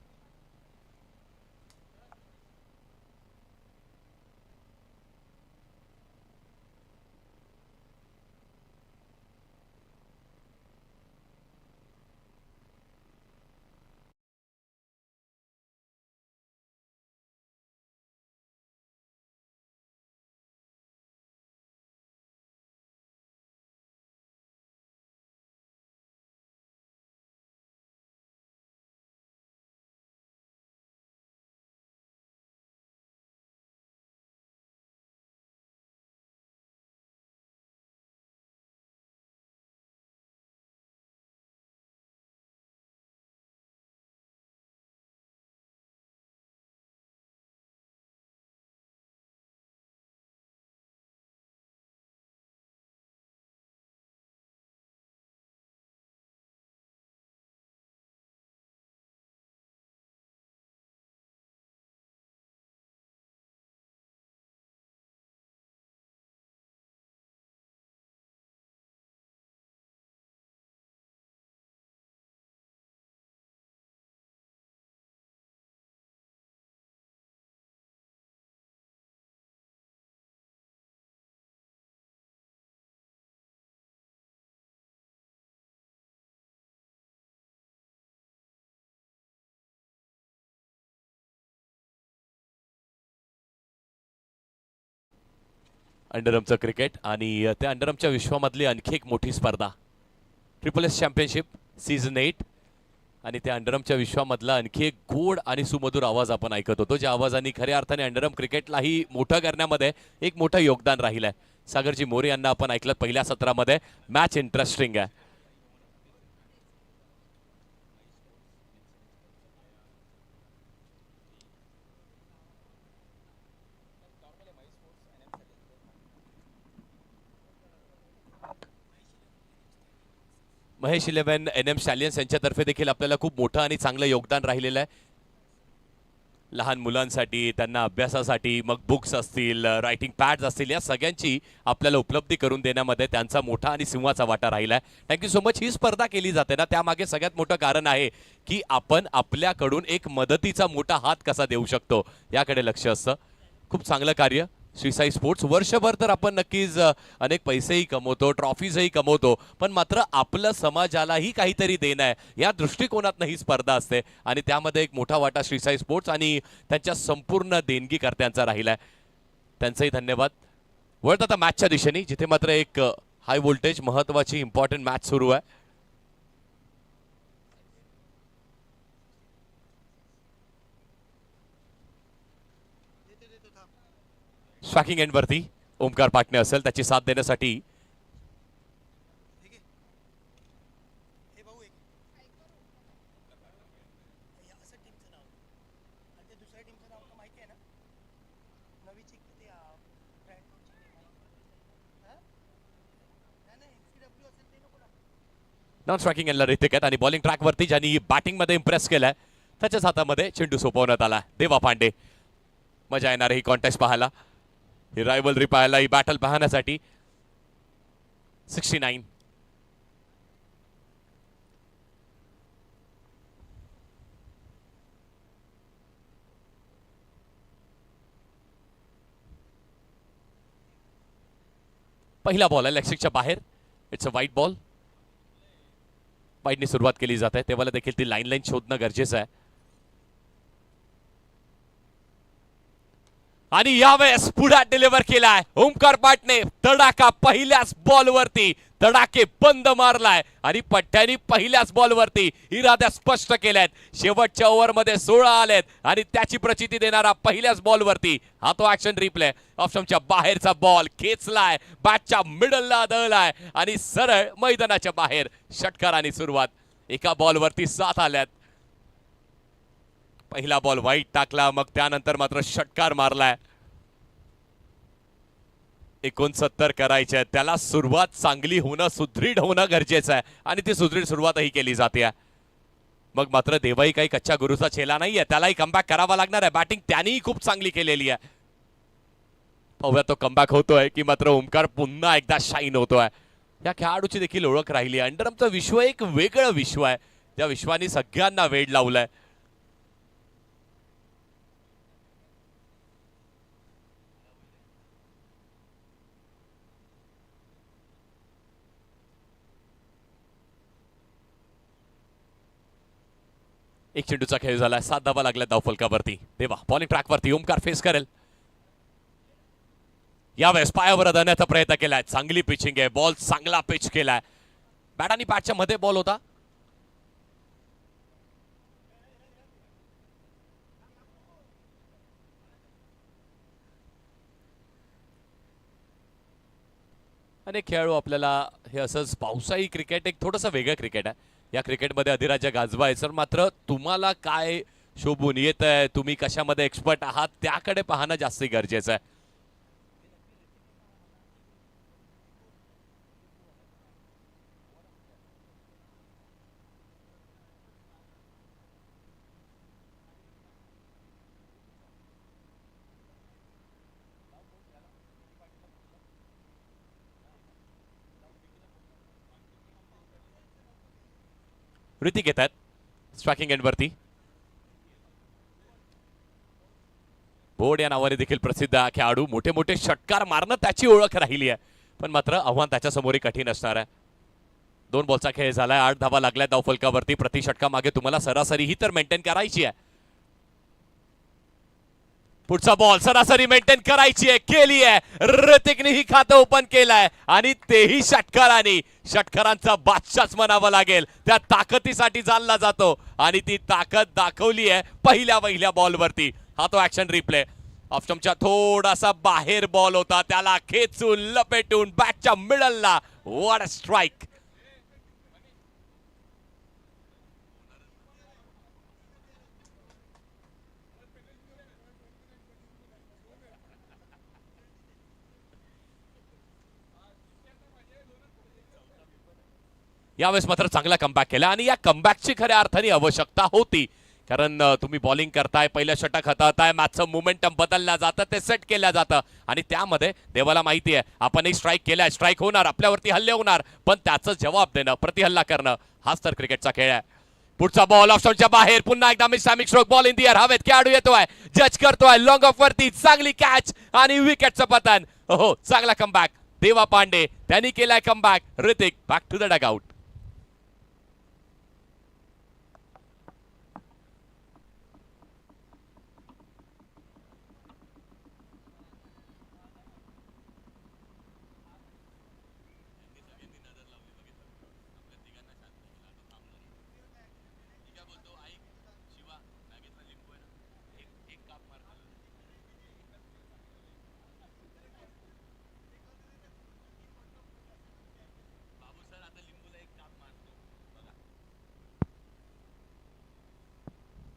अंडरआर्मचं क्रिकेट आणि त्या अंडरआर्मच्या विश्वामधली आणखी एक मोठी स्पर्धा ट्रिपल-एस चॅम्पियनशिप सीझन 8 आणि त्या अंडरआर्मच्या विश्वामधला आणखी एक गोड आणि सुमधुर आवाज आपण ऐकत होतो, ज्या आवाजाने खऱ्या अर्थाने अंडरआर्म क्रिकेटलाही मोठं करण्यामध्ये एक मोठं योगदान राहिलं आहे. सागरजी मोरे यांना आपण ऐकलं पहिल्या सत्रामध्ये. मॅच इंटरेस्टिंग आहे. महेश 11 NM स्टॅलियन्स यांच्यातर्फे देखील आपल्याला खूप मोठं आणि चांगलं योगदान राहिलेलं आहे. लहान मुलांसाठी, त्यांना अभ्यासासाठी, मग बुक्स असतील, रायटिंग पॅड्स असतील, या सगळ्यांची आपल्याला उपलब्धी करून देण्यामध्ये त्यांचा मोठा आणि सिंहाचा वाटा राहिला आहे. Thank you so much. ही स्पर्धा केली जाते ना, त्यामागे सगळ्यात मोठं कारण आहे की आपण आपल्याकडून एक मदतीचा मोठा हात कसा देऊ शकतो याकडे लक्ष असतं. खूप चांगलं कार्य श्रीसाई स्पोर्ट्स वर्षभर तर आपण नक्कीच अनेक पैसेही कमवतो, ट्रॉफीजही कमवतो, पण मात्र आपलं समाजालाही काहीतरी देणं आहे या दृष्टिकोनातनं ही स्पर्धा असते आणि त्यामध्ये एक मोठा वाटा श्रीसाई स्पोर्ट्स आणि त्यांच्या संपूर्ण देणगीकर्त्यांचा राहिलाय. त्यांचंही धन्यवाद. वळत आता मॅचच्या दिशेने, जिथे मात्र एक हाय व्होल्टेज महत्वाची इम्पॉर्टंट मॅच सुरू आहे. स्ट्रायकिंग एंडवरती ओमकार पाटणे असेल, त्याची साथ देण्यासाठी नॉन स्ट्रायकिंग एंडला ऋतिक आहेत आणि बॉलिंग ट्रॅकवरती ज्यांनी बॅटिंगमध्ये इम्प्रेस केलाय त्याच्याच हातामध्ये चेंडू सोपवण्यात आला. देवा पांडे. मजा येणार ही कॉन्टेस्ट पाहायला, ही रायव्हलरी पाहायला, ही बॅटल पाहण्यासाठी. 69. पहिला बॉल आहे लेगस्टिकच्या बाहेर. इट्स अ वाईट बॉल. वाईडनी सुरुवात केली जाते तेव्हा देखील ती लाईन शोधणं गरजेचं आहे. आणि यावेळेस पुढे डिलिव्हर केलाय ओमकार पाटणे. तडाखा पहिल्याच बॉलवरती, तडाखे बंद मारलाय आणि पट्ट्यानी पहिल्याच बॉलवरती इराद्या स्पष्ट केल्यात. शेवटच्या ओव्हरमध्ये 16 आलेत आणि त्याची प्रचिती देणारा पहिल्याच बॉलवरती हा तो ऍक्शन रिप्ले. ऑप्शनच्या बाहेरचा बॉल खेचलाय, बॅटच्या मिडलला आदळलाय आणि सरळ मैदानाच्या बाहेर. षटकाराने सुरुवात. एका बॉलवरती 7 आल्यात. पहिला बॉल वाईट टाकला, मग त्यानंतर मात्र षटकार मारलाय. 69 करायचे. त्याला सुरुवात चांगली होणं, सुदृढ होणं गरजेचं आहे आणि ती सुदृढ सुरुवातही केली जाते. मग मात्र देवाई काही कच्च्या गुरुचा चेला नाहीये, त्यालाही कमबॅक करावा लागणार आहे. बॅटिंग त्यानेही खूप चांगली केलेली आहे. पाहूया तो कमबॅक होतोय की मात्र ओमकार पुन्हा एकदा शाईन होतोय. या खेळाडूची देखील ओळख राहिली आहे. अंडरआर्मचं विश्व एक वेगळं विश्व आहे, त्या विश्वाने सगळ्यांना वेड लावलंय. एक चेंडूचा खेळ झाला. 7 धावा लागल्या धावफलकावरती. देवा बॉलिंग ट्रॅकवरती ओमकार फेस करेल. यावेळेस पायावर धरण्याचा प्रयत्न केलाय. चांगली पिचिंग आहे, बॉल चांगला पिच केलाय. बॅट आणि बॅटच्या मध्ये बॉल होता. अनेक खेळाडू आपल्याला हे असंच पावसाळी क्रिकेट एक थोडंसं वेगळं क्रिकेट आहे. या क्रिकेटमध्ये अधिराज्य गाजवायचं, मात्र तुम्हाला काय शोभून येत आहे, तुम्ही कशामध्ये एक्सपर्ट आहात त्याकडे पाहणं जास्त गरजेचं आहे. ऋतिक येतात स्ट्रायकिंग एंडवरती. बोर्ड या नावाने देखील प्रसिद्ध खेळाडू. मोठे मोठे षटकार मारणं त्याची ओळख राहिली आहे, पण मात्र आव्हान त्याच्यासमोरही कठीण असणार आहे. 2 बॉलचा खेळ झालाय. 8 धावा लागल्या धावफलकावरती. प्रति षटका मागे तुम्हाला सरासरी ही तर मेंटेन करायची आहे. पुढचा बॉल सरासरी मेंटेन करायची आहे, केली आहे. ऋतिकने ही खातं ओपन केलंय आणि तेही षटकाराने. षटकारांचा बादशाच म्हणावा लागेल. त्या ताकदीसाठी जाणला जातो आणि ती ताकद दाखवली आहे पहिल्या बॉलवरती. हा तो ऍक्शन रिप्ले. ऑफस्टंपच्या थोडासा बाहेर बॉल होता, त्याला खेचून लपेटून बॅटच्या मिडलला. What a strike. यावेळेस मात्र चांगला कमबॅक केला आणि या कमबॅकची खऱ्या अर्थाने आवश्यकता होती, कारण तुम्ही बॉलिंग करताय, पहिलं षटक हाताळताय, मॅचचं मोमेंटम बदललं जातं, ते सेट केलं जातं आणि त्यामध्ये देवाला माहिती आहे आपण एक स्ट्राईक केलाय, स्ट्राईक होणार, आपल्यावरती हल्ले होणार, पण त्याचा जवाब देणं, प्रतिहल्ला करणं हाच तर क्रिकेटचा खेळ आहे. पुढचा बॉल ऑप्शनच्या बाहेर, पुन्हा एकदा मिसॅमिक stroke, ball in the air, हवेत खेळाडू येतोय, जज करतोय लॉंग ऑफ वरती, चांगली कॅच आणि विकेटचं पतन. हो, चांगला कमबॅक देवा पांडे, त्यांनी केलाय comeback. Hrithik back to the dugout.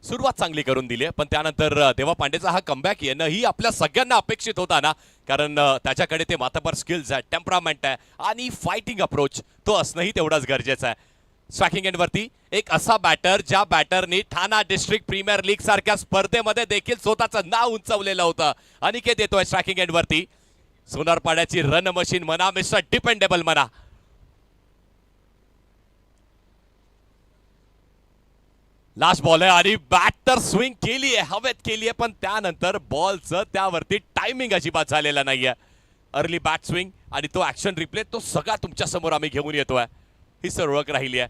सुरुवात चांगली करून दिली आहे, पण त्यानंतर देवा पांडेचा हा कमबॅक येणं ही आपल्या सगळ्यांना अपेक्षित होता ना, कारण त्याच्याकडे ते माथापर स्किल्स आहे, टेम्परामेंट आहे आणि फायटिंग अप्रोच तो असणंही तेवढाच गरजेचं आहे. स्ट्रायकिंग एंडवरती एक असा बॅटर ज्या बॅटरनी ठाणा डिस्ट्रिक्ट प्रीमियर लीग सारख्या स्पर्धेमध्ये देखील स्वतःचं नाव उंचवलेलं होतं. अनिकेत येतोय स्ट्रायकिंग एंडवरती. सोनारपाड्याची रन मशीन म्हणा, मिस्टर डिपेंडेबल म्हणा. लास्ट बॉल आहे आणि बॅट तर स्विंग केली आहे, हवेत केली आहे, पण त्यानंतर बॉलचं त्यावरती टायमिंग अजिबात झालेला नाहीये. अर्ली बॅट स्विंग आणि तो ऍक्शन रिप्ले तो सगळा तुमच्या समोर आम्ही घेऊन येतोय. ही सर ओळख राहिली आहे.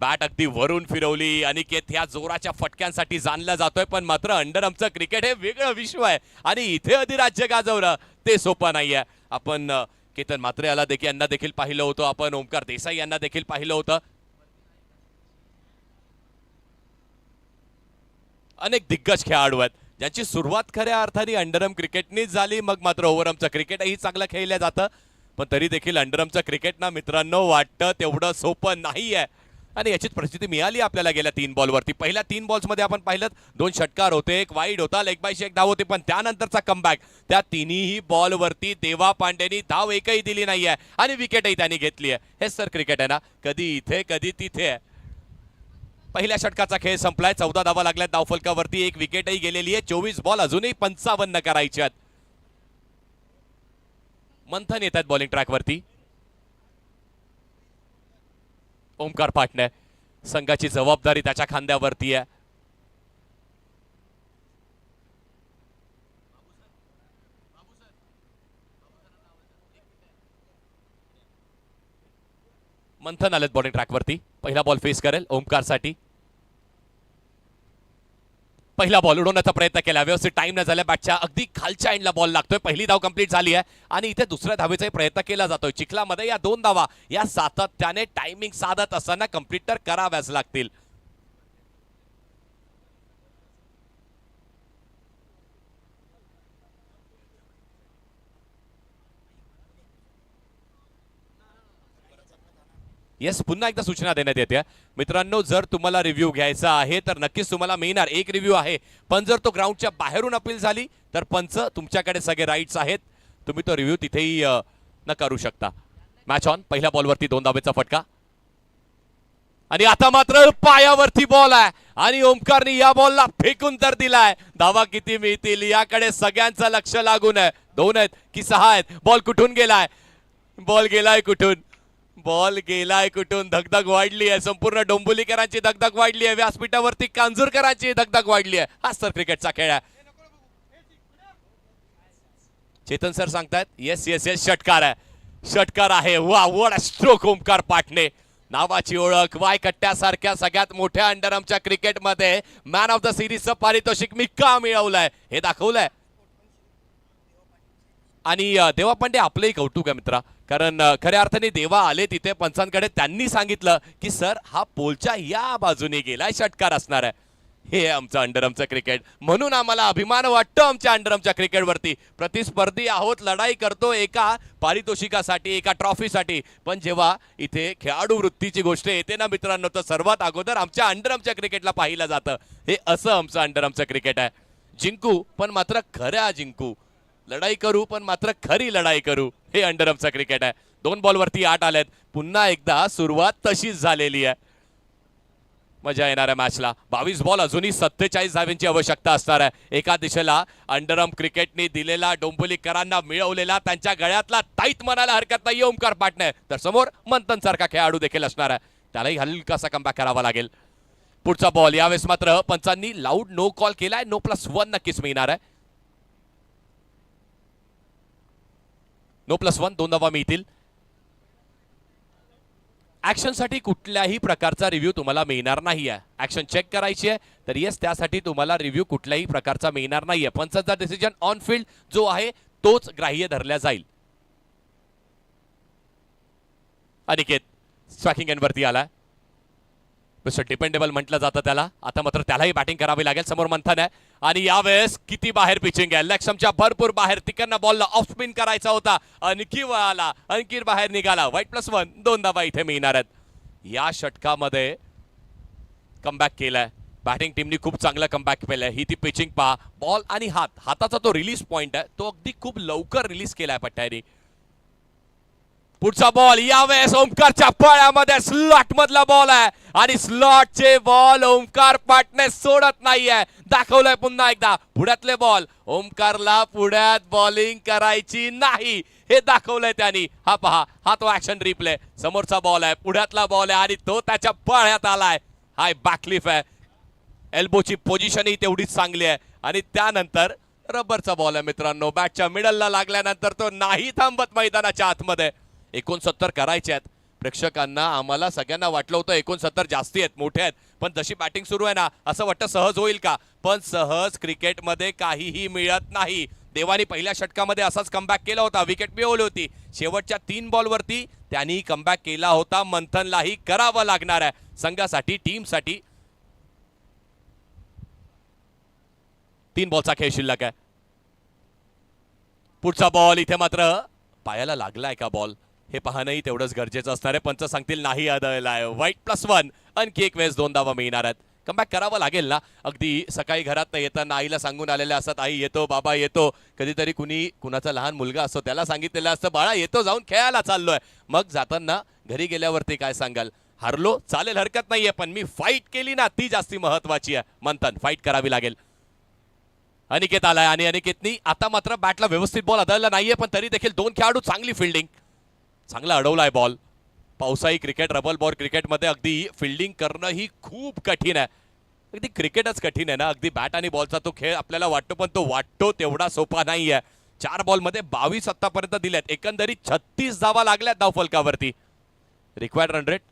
बॅट अगदी वरून फिरवली. अनिकेत ह्या जोराच्या फटक्यांसाठी जाणला जातोय, पण मात्र अंडर आमचं क्रिकेट हे वेगळं विश्व आहे आणि इथे अधिराज्य गाजवणं ते सोपं नाहीये. आपण केतन म्हात्रे यांना देखील पाहिलं होतं, आपण ओमकार देसाई यांना देखील पाहिलं होतं. अनेक दिग्गज खेळाडू आहेत ज्यांची सुरुवात खऱ्या अर्थाने अंडरआर्म क्रिकेटनीच झाली, मग मात्र ओव्हरआर्मचं क्रिकेटही चांगलं खेळलं जातं. पण तरी देखील अंडरआर्मचं क्रिकेट ना मित्रांनो वाटतं तेवढं सोपं नाहीये आणि याचीच परिस्थिती मिळाली आपल्याला गेल्या 3 बॉलवरती. पहिल्या 3 बॉल्समध्ये आपण पाहिलं 2 षटकार होते, एक वाईड होता, लेग बायची एक धाव होती, पण त्यानंतरचा कमबॅक त्या तिन्ही बॉलवरती देवा पांडेनी धाव एकही दिली नाहीये आणि विकेटही त्यांनी घेतली आहे. हेच सर क्रिकेट आहे ना, कधी इथे कधी तिथे आहे. पहिल्या षटकाचा खेळ संपलाय, 14 धावा लागल्यात धावफलकावरती, एक विकेटही गेलेली आहे. 24 बॉल अजूनही 55 करायचे आहेत. मंथन येत आहेत बॉलिंग ट्रॅकवरती. ओमकार पाटणे, संघाची जबाबदारी त्याच्या खांद्यावरती आहे. मंथन आलेत बॉलिंग ट्रॅकवरती. पहिला बॉल फेस करेल ओमकारसाठी. पहिला बॉल उडवण्याचा प्रयत्न केला, व्यवस्थित टाइम न झाल्या, बॅटच्या अगदी खालच्या एंडला बॉल लागतोय. पहिली धाव कंप्लीट झाली आहे आणि इथे दुसऱ्या धावेचाही प्रयत्न केला जातोय. चिखलामध्ये या 2 धावा या सातत्याने टायमिंग साधत असताना कंप्लीट तर कराव्याच लागतील. येस, पुन्हा एकदा सूचना देण्यात येते मित्रांनो, जर तुम्हाला रिव्ह्यू घ्यायचा आहे तर नक्कीच तुम्हाला मिळणार. एक रिव्ह्यू आहे, पण जर तो ग्राउंडच्या बाहेरून अपील झाली तर पंच तुमच्याकडे सगळे राईट्स आहेत, तुम्ही तो रिव्ह्यू तिथेही न करू शकता. Match on. पहिल्या बॉलवरती 2 धावेचा फटका आणि आता मात्र पायावरती बॉल आहे आणि ओमकारने या बॉलला फेकून तर दिलाय. धावा किती मिळतील याकडे सगळ्यांचं लक्ष लागून आहे. 2 आहेत की 6 आहेत? बॉल कुठून गेलाय? बॉल गेलाय कुठून? बॉल गेलाय कुठून? धगधग वाढली आहे, संपूर्ण डोंबिवलीकरांची धगधग वाढली आहे, व्यासपीठावरती कांजूरकरांची धगधग वाढली आहे. हाच तर क्रिकेटचा खेळ आहे. चेतन सर सांगतायत येस येस येस, षटकार आहे, षटकार आहे. वा, what a stroke Omkar Patne. नावाची ओळख, वायकट्ट्यासारख्या सगळ्यात मोठ्या अंडरआर्मच्या क्रिकेटमध्ये मॅन ऑफ द सिरीजचं पारितोषिक मी का मिळवलंय हे दाखवलंय. आणि देवा पांडे आपलंही कौतुक आहे मित्रा, कारण खऱ्या अर्थाने देवा आले तिथे पंचांकडे, त्यांनी सांगितलं की सर हा पोलच्या या बाजूने गेलाय, षटकार असणार आहे. हे आमचं अंडरआर्मचं क्रिकेट, म्हणून आम्हाला अभिमान वाटतो आमच्या अंडरआर्मच्या क्रिकेटवरती. प्रतिस्पर्धी आहोत, लढाई करतो एका पारितोषिकासाठी, एका ट्रॉफीसाठी, पण जेव्हा इथे खेळाडू वृत्तीची गोष्ट येते ना मित्रांनो, तर सर्वात अगोदर आमच्या अंडरआर्मच्या क्रिकेटला पाहिलं जातं. हे असं आमचं अंडरआर्मचं क्रिकेट आहे. जिंकू पण मात्र खऱ्या जिंकू, लढाई करू पण मात्र खरी लढाई करू, हे अंडरआर्मचं क्रिकेट आहे. 2 बॉलवरती 8 आलेत. पुन्हा एकदा सुरुवात तशीच झालेली आहे. मजा येणाऱ्या मॅचला. 22 बॉल अजूनही 47 धावांची आवश्यकता असणार आहे. एका दिशेला अंडरआर्म क्रिकेटने दिलेला, डोंबिवलीकरांना मिळवलेला, त्यांच्या गळ्यातला ताईत म्हणायला हरकत नाही ओमकार पाटणे, तर समोर मंथन सारखा खेळाडू देखील असणार आहे. त्यालाही हलकासा कमबॅक करावा लागेल. पुढचा बॉल यावेळेस मात्र पंचांनी लाऊड नो कॉल केलाय. नो +1 नक्कीच मिळणार आहे. नो +1 2 धावा मिळतील. ऍक्शनसाठी कुठल्याही प्रकारचा रिव्ह्यू तुम्हाला मिळणार नाहीये. ऍक्शन चेक करायची आहे तर येस त्यासाठी तुम्हाला रिव्ह्यू कुठल्याही प्रकारचा मिळणार नाहीये. पंचांचा डिसिजन ऑन फील्ड जो आहे तोच ग्राह्य धरला जाईल. अनिकेत स्ट्रायकिंग एंडवरती आला. मिस्टर डिपेंडेबल म्हटलं जातं त्याला. आता मात्र त्यालाही बॅटिंग करावी लागेल. समोर मंथन आहे आणि यावेळेस किती बाहेर पिचिंग आहे. लक्षमच्या भरपूर बाहेर. तिकडनं बॉलला ऑफ स्पिन करायचा होता. आणखी वळाला. आणखी बाहेर निघाला. वाईट +1 2 धावा इथे मिळणार आहेत. या षटकामध्ये कमबॅक केलाय. बॅटिंग टीमनी खूप चांगलं कमबॅक केलंय. ही ती पिचिंग पहा. बॉल आणि हाताचा तो रिलीज पॉइंट आहे तो अगदी खूप लवकर रिलीज केलाय पट्ट्याने. पुढचा बॉल यावेळेस ओमकारच्या पायामध्ये स्लॉट मधला बॉल आहे आणि स्लॉटचे बॉल ओमकार पाटणे सोडत नाहीये. दाखवलंय पुन्हा एकदा पुढ्यातले बॉल. ओमकारला पुढ्यात बॉलिंग करायची नाही हे दाखवलंय त्यांनी. हा पहा हा तो ऍक्शन रिप्ले. समोरचा बॉल आहे पुढ्यातला बॉल आहे आणि तो त्याच्या पायात आलाय. हाय बॅकलिफ आहे. एल्बोची पोझिशनही तेवढीच चांगली आहे आणि त्यानंतर रबरचा बॉल आहे मित्रांनो. बॅटच्या मिडलला लागल्यानंतर तो नाही थांबत मैदानाच्या आतमध्ये. 69 करायचे आहेत. प्रेक्षकांना आम्हाला सगळ्यांना वाटलं होतं 69 जास्ती आहेत मोठे आहेत पण जशी बॅटिंग सुरू आहे ना असं वाटतं सहज होईल का. पण सहज क्रिकेटमध्ये काहीही मिळत नाही. देवानी पहिल्या षटकामध्ये असाच कमबॅक केला होता. विकेट मिळवली होती. शेवटच्या 3 बॉलवरती त्यांनी कमबॅक केला होता. मंथनलाही करावं लागणार आहे संघासाठी टीमसाठी. 3 बॉलचा खेळ शिल्लक आहे. पुढचा बॉल इथे मात्र पायाला लागलाय का बॉल हे पाहणंही तेवढंच गरजेचं असणार आहे. पंच सांगतील नाही आदळलाय. वाईट +1 आणखी एक वेळेस 2 धावा मिळणार आहेत. कमबॅक करावं लागेल ना. अगदी सकाळी घरात येताना आईला सांगून आलेले असतात आई येतो बाबा येतो. कधीतरी कुणाचा लहान मुलगा असतो त्याला सांगितलेलं असतं बाळा येतो जाऊन खेळायला चाललोय. मग जाताना घरी गेल्यावरती काय सांगाल. हारलो चालेल हरकत नाहीये पण मी फाईट केली ना ती जास्ती महत्वाची आहे. मंथन फाईट करावी लागेल. अनिकेत आलाय आणि अनिकेतनी आता मात्र बॅटला व्यवस्थित बॉल आदळला नाहीये पण तरी देखील 2 खेळाडू चांगली फिल्डिंग. चांगला अडवलाय बॉल. पावसाळी क्रिकेट रबल बॉल क्रिकेटमध्ये अगदी फिल्डिंग करणं ही खूप कठीण आहे. अगदी क्रिकेटच कठीण आहे ना. अगदी बॅट आणि बॉलचा तो खेळ आपल्याला वाटतो पण तो वाटतो तेवढा सोपा नाही आहे. 4 बॉलमध्ये 22 आतापर्यंत दिल्यात. एकंदरीत 36 धावा लागल्यात धावफलकावरती. रिक्वायर्ड रन रेट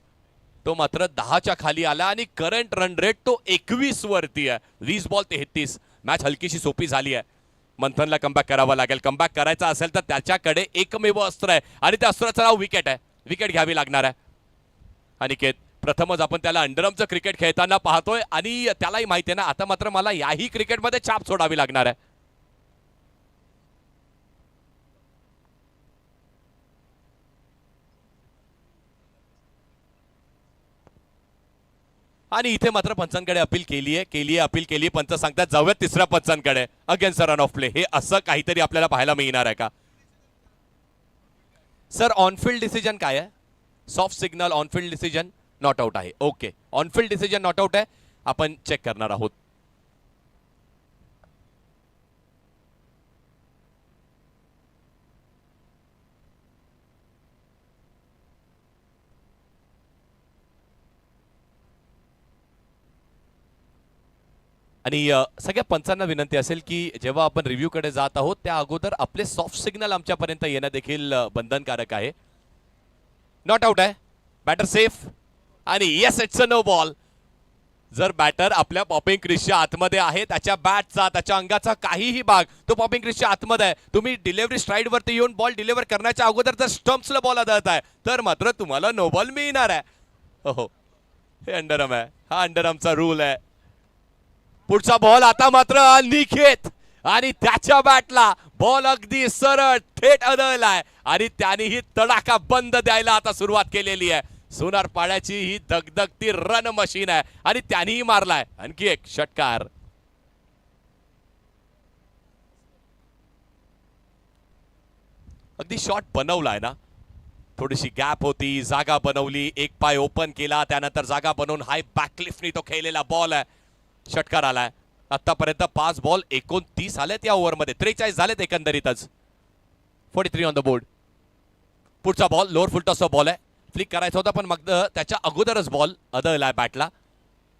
तो मात्र 10च्या खाली आला आणि करंट रन रेट तो 21 वरती आहे. 20 बॉल 33. मॅच हलकीशी सोपी झाली आहे. मंथनला कमबॅक करावा लागेल. कमबॅक करायचा असेल तर त्याच्याकडे एकमेव अस्त्र आहे आणि त्या अस्त्राचं नाव विकेट आहे. विकेट घ्यावी लागणार आहे. अनिकेत प्रथमच आपण त्याला अंडरआर्मचं क्रिकेट खेळताना पाहतोय आणि त्यालाही माहिती आहे ना आता मात्र मला याही क्रिकेटमध्ये छाप सोडावी लागणार आहे. आणि इथे मात्र पंचांकडे अपील केली. पंच सांगतात जाऊयात तिसऱ्या पंचांकडे. Against run of play. हे असं काहीतरी आपल्याला पाहायला मिळणार आहे का सर. ऑनफिल्ड डिसिजन काय आहे. Soft signal on field decision not out आहे. Okay on field decision not out आहे. आपण चेक करणार आहोत. आणि सगळ्या पंचांना विनंती असेल की जेव्हा आपण रिव्ह्यूकडे जात आहोत त्या अगोदर आपले सॉफ्ट सिग्नल आमच्यापर्यंत येणं देखील बंधनकारक आहे. नॉट आउट आहे. बॅटर सेफ आणि yes it's a no ball. जर बॅटर आपल्या पॉपिंग क्रिसच्या आतमध्ये आहे त्याच्या बॅटचा त्याच्या अंगाचा काहीही भाग तो पॉपिंग क्रिसच्या आतमध्ये आहे. तुम्ही डिलिव्हरी स्ट्राईड वरती येऊन बॉल डिलिव्हर करण्याच्या अगोदर जर स्टम्प्सला बॉल आदळत आहे तर मात्र तुम्हाला नो बॉल मिळणार आहे. हो हे अंडरआर्म आहे. हा अंडरआर्मचा रूल आहे. पुढचा बॉल आता मात्र अनिकेत आणि त्याच्या बॅटला बॉल अगदी सरळ थेट आदळलाय आणि त्यानेही तडाखा बंद द्यायला आता सुरुवात केलेली आहे. सोनार पाड्याची ही दगदगती रन मशीन आहे आणि त्यानेही मारलाय आणखी एक षटकार. अगदी शॉट बनवलाय ना. थोडीशी गॅप होती जागा बनवली. एक पाय ओपन केला त्यानंतर जागा बनवून हाय बॅकलिफ्टनी तो खेळलेला बॉल आहे. षटकार आलाय. आतापर्यंत 5 बॉल 29 आलेत या ओव्हरमध्ये. 43 झालेत एकंदरीतच. 43 ऑन द बोर्ड. पुढचा बॉल लोअर फुल टॉसचा बॉल आहे. फ्लिक करायचा होता पण मग त्याच्या अगोदरच बॉल आदळलाय बॅटला.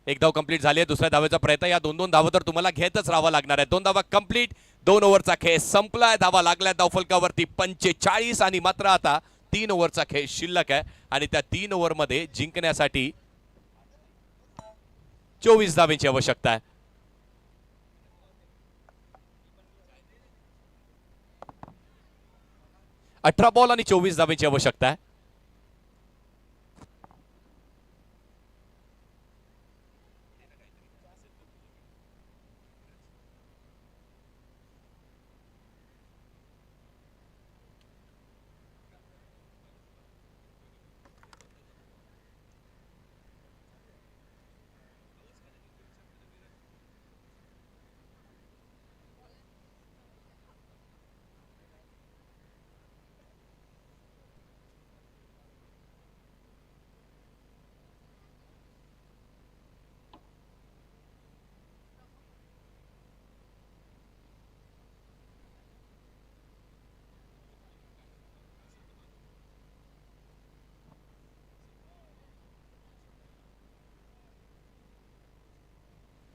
एक धाव कंप्लीट झाली आहे. दुसऱ्या धावेचा प्रयत्न. या 2-2 धावा तर तुम्हाला घेतच राहावं लागणार आहे. 2 धावा कंप्लीट. 2 ओव्हरचा खेळ संपलाय. धावा लागल्या धावफलकावरती 45 आणि मात्र आता 3 ओव्हरचा खेळ शिल्लक आहे आणि त्या 3 ओव्हरमध्ये जिंकण्यासाठी 24 धावांची आवश्यकता आहे. अठरा बॉल आणि 24 धावांची आवश्यकता आहे.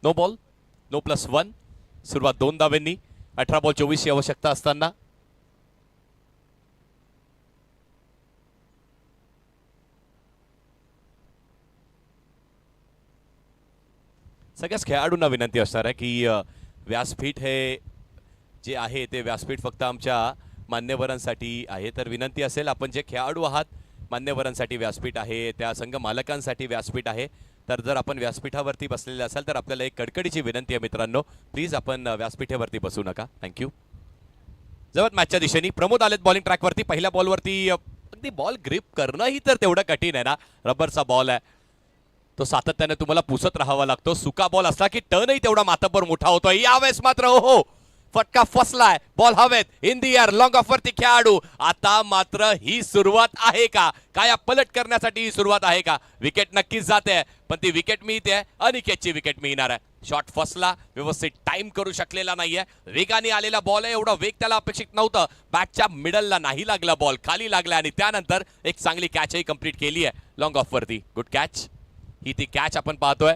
No ball no +1. सुरुवात 2 धावांनी. 18 बॉल 24 ची आवश्यकता असताना सगळ्याच खेळाडूंना विनंती असणार आहे की व्यासपीठ हे जे आहे ते व्यासपीठ फक्त आमच्या मान्यवरांसाठी आहे. तर विनंती असेल आपण जे खेळाडू आहात मान्यवरांसाठी व्यासपीठ आहे, त्या संघ मालकांसाठी व्यासपीठ आहे. तर जर आपण व्यासपीठावरती बसलेले असाल तर आपल्याला एक कडकडीची विनंती आहे मित्रांनो, प्लीज आपण व्यासपीठावरती बसू नका. थँक्यू. जवळ मॅचच्या दिशेने प्रमोद आलेत बॉलिंग ट्रॅकवरती. पहिल्या बॉलवरती अगदी बॉल ग्रिप करणंही तर तेवढं कठीण आहे ना. रबरचा बॉल आहे तो सातत्याने तुम्हाला पुसत राहावा लागतो. सुका बॉल असला की टर्नही तेवढा मातबर मोठा होतोय. यावेळेस मात्र हो फटका फसलाय. बॉल हवेत in the air. Long off वरती खेळाडू. आता मात्र ही सुरुवात आहे का? काय पलट करण्यासाठी ही सुरुवात आहे का? विकेट नक्कीच जाते पण ती विकेट मिळते अनिकेतची विकेट मिळणार आहे. शॉट फसला. व्यवस्थित टाइम करू शकलेला नाहीये. वेगाने आलेला बॉल आहे. एवढा वेग त्याला अपेक्षित नव्हतं. बॅटच्या मिडलला नाही लागला बॉल, खाली लागला आणि त्यानंतर एक चांगली कॅचही कंप्लीट केली आहे लॉंग ऑफ वरती. Good catch. ही ती कॅच आपण पाहतोय.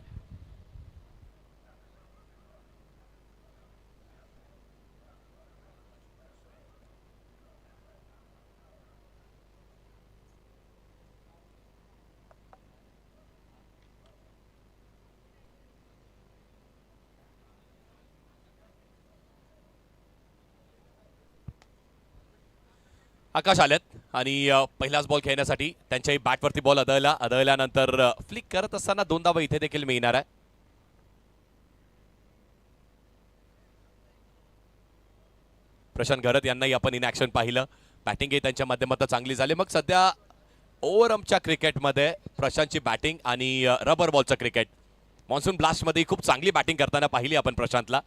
आकाश आलेत आणि पहिलाच बॉल खेळण्यासाठी त्यांच्याही बॅटवरती बॉल आदळल्यानंतर फ्लिक करत असताना 2 धावा इथे देखील मिळणार आहे. प्रशांत घरत यांनाही आपण इन ऍक्शन पाहिलं. बॅटिंगही त्यांच्या माध्यमातून चांगली झाली. मग सध्या ओव्हरआर्मच्या क्रिकेटमध्ये प्रशांतची बॅटिंग आणि रबर बॉलचं क्रिकेट. मॉन्सून ब्लास्टमध्ये खूप चांगली बॅटिंग करताना पाहिली आपण प्रशांतला.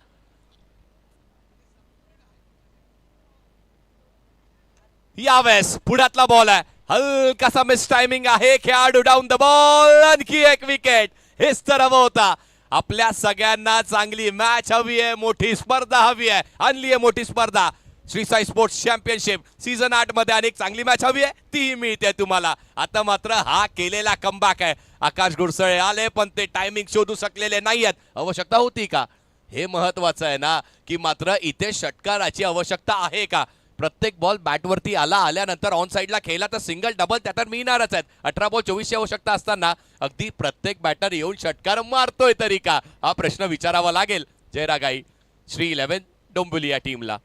यावेळेस पुढ्यातला बॉल आहे. हलकासा मिस टायमिंग आहे. खेळाडू डाऊन द बॉल. आणखी एक विकेट. हेच तर हवं होता. आपल्या सगळ्यांना चांगली मॅच हवी आहे, मोठी स्पर्धा हवी आहे. आणली आहे मोठी स्पर्धा. Shri Sai sports championship season 8 मध्ये अनेक चांगली मॅच हवी आहे, ती मिळते तुम्हाला. आता मात्र हा केलेला कमबॅक आहे. आकाश गुरसळे आले पण ते टायमिंग शोधू शकलेले नाहीयेत. आवश्यकता होती का? हे महत्वाचं आहे ना की मात्र इथे षटकाराची आवश्यकता आहे का? प्रत्येक बॉल बॅटवरती आल्यानंतर ऑन साईडला खेळला तर सिंगल डबल त्या तर मिळणारच आहेत. 18 बॉल 24 ची आवश्यकता असताना अगदी प्रत्येक बॅटर येऊन षटकार मारतोय तरी का? हा प्रश्न विचारावा लागेल जयरागाई श्री 11 डोंबिवली या टीमला.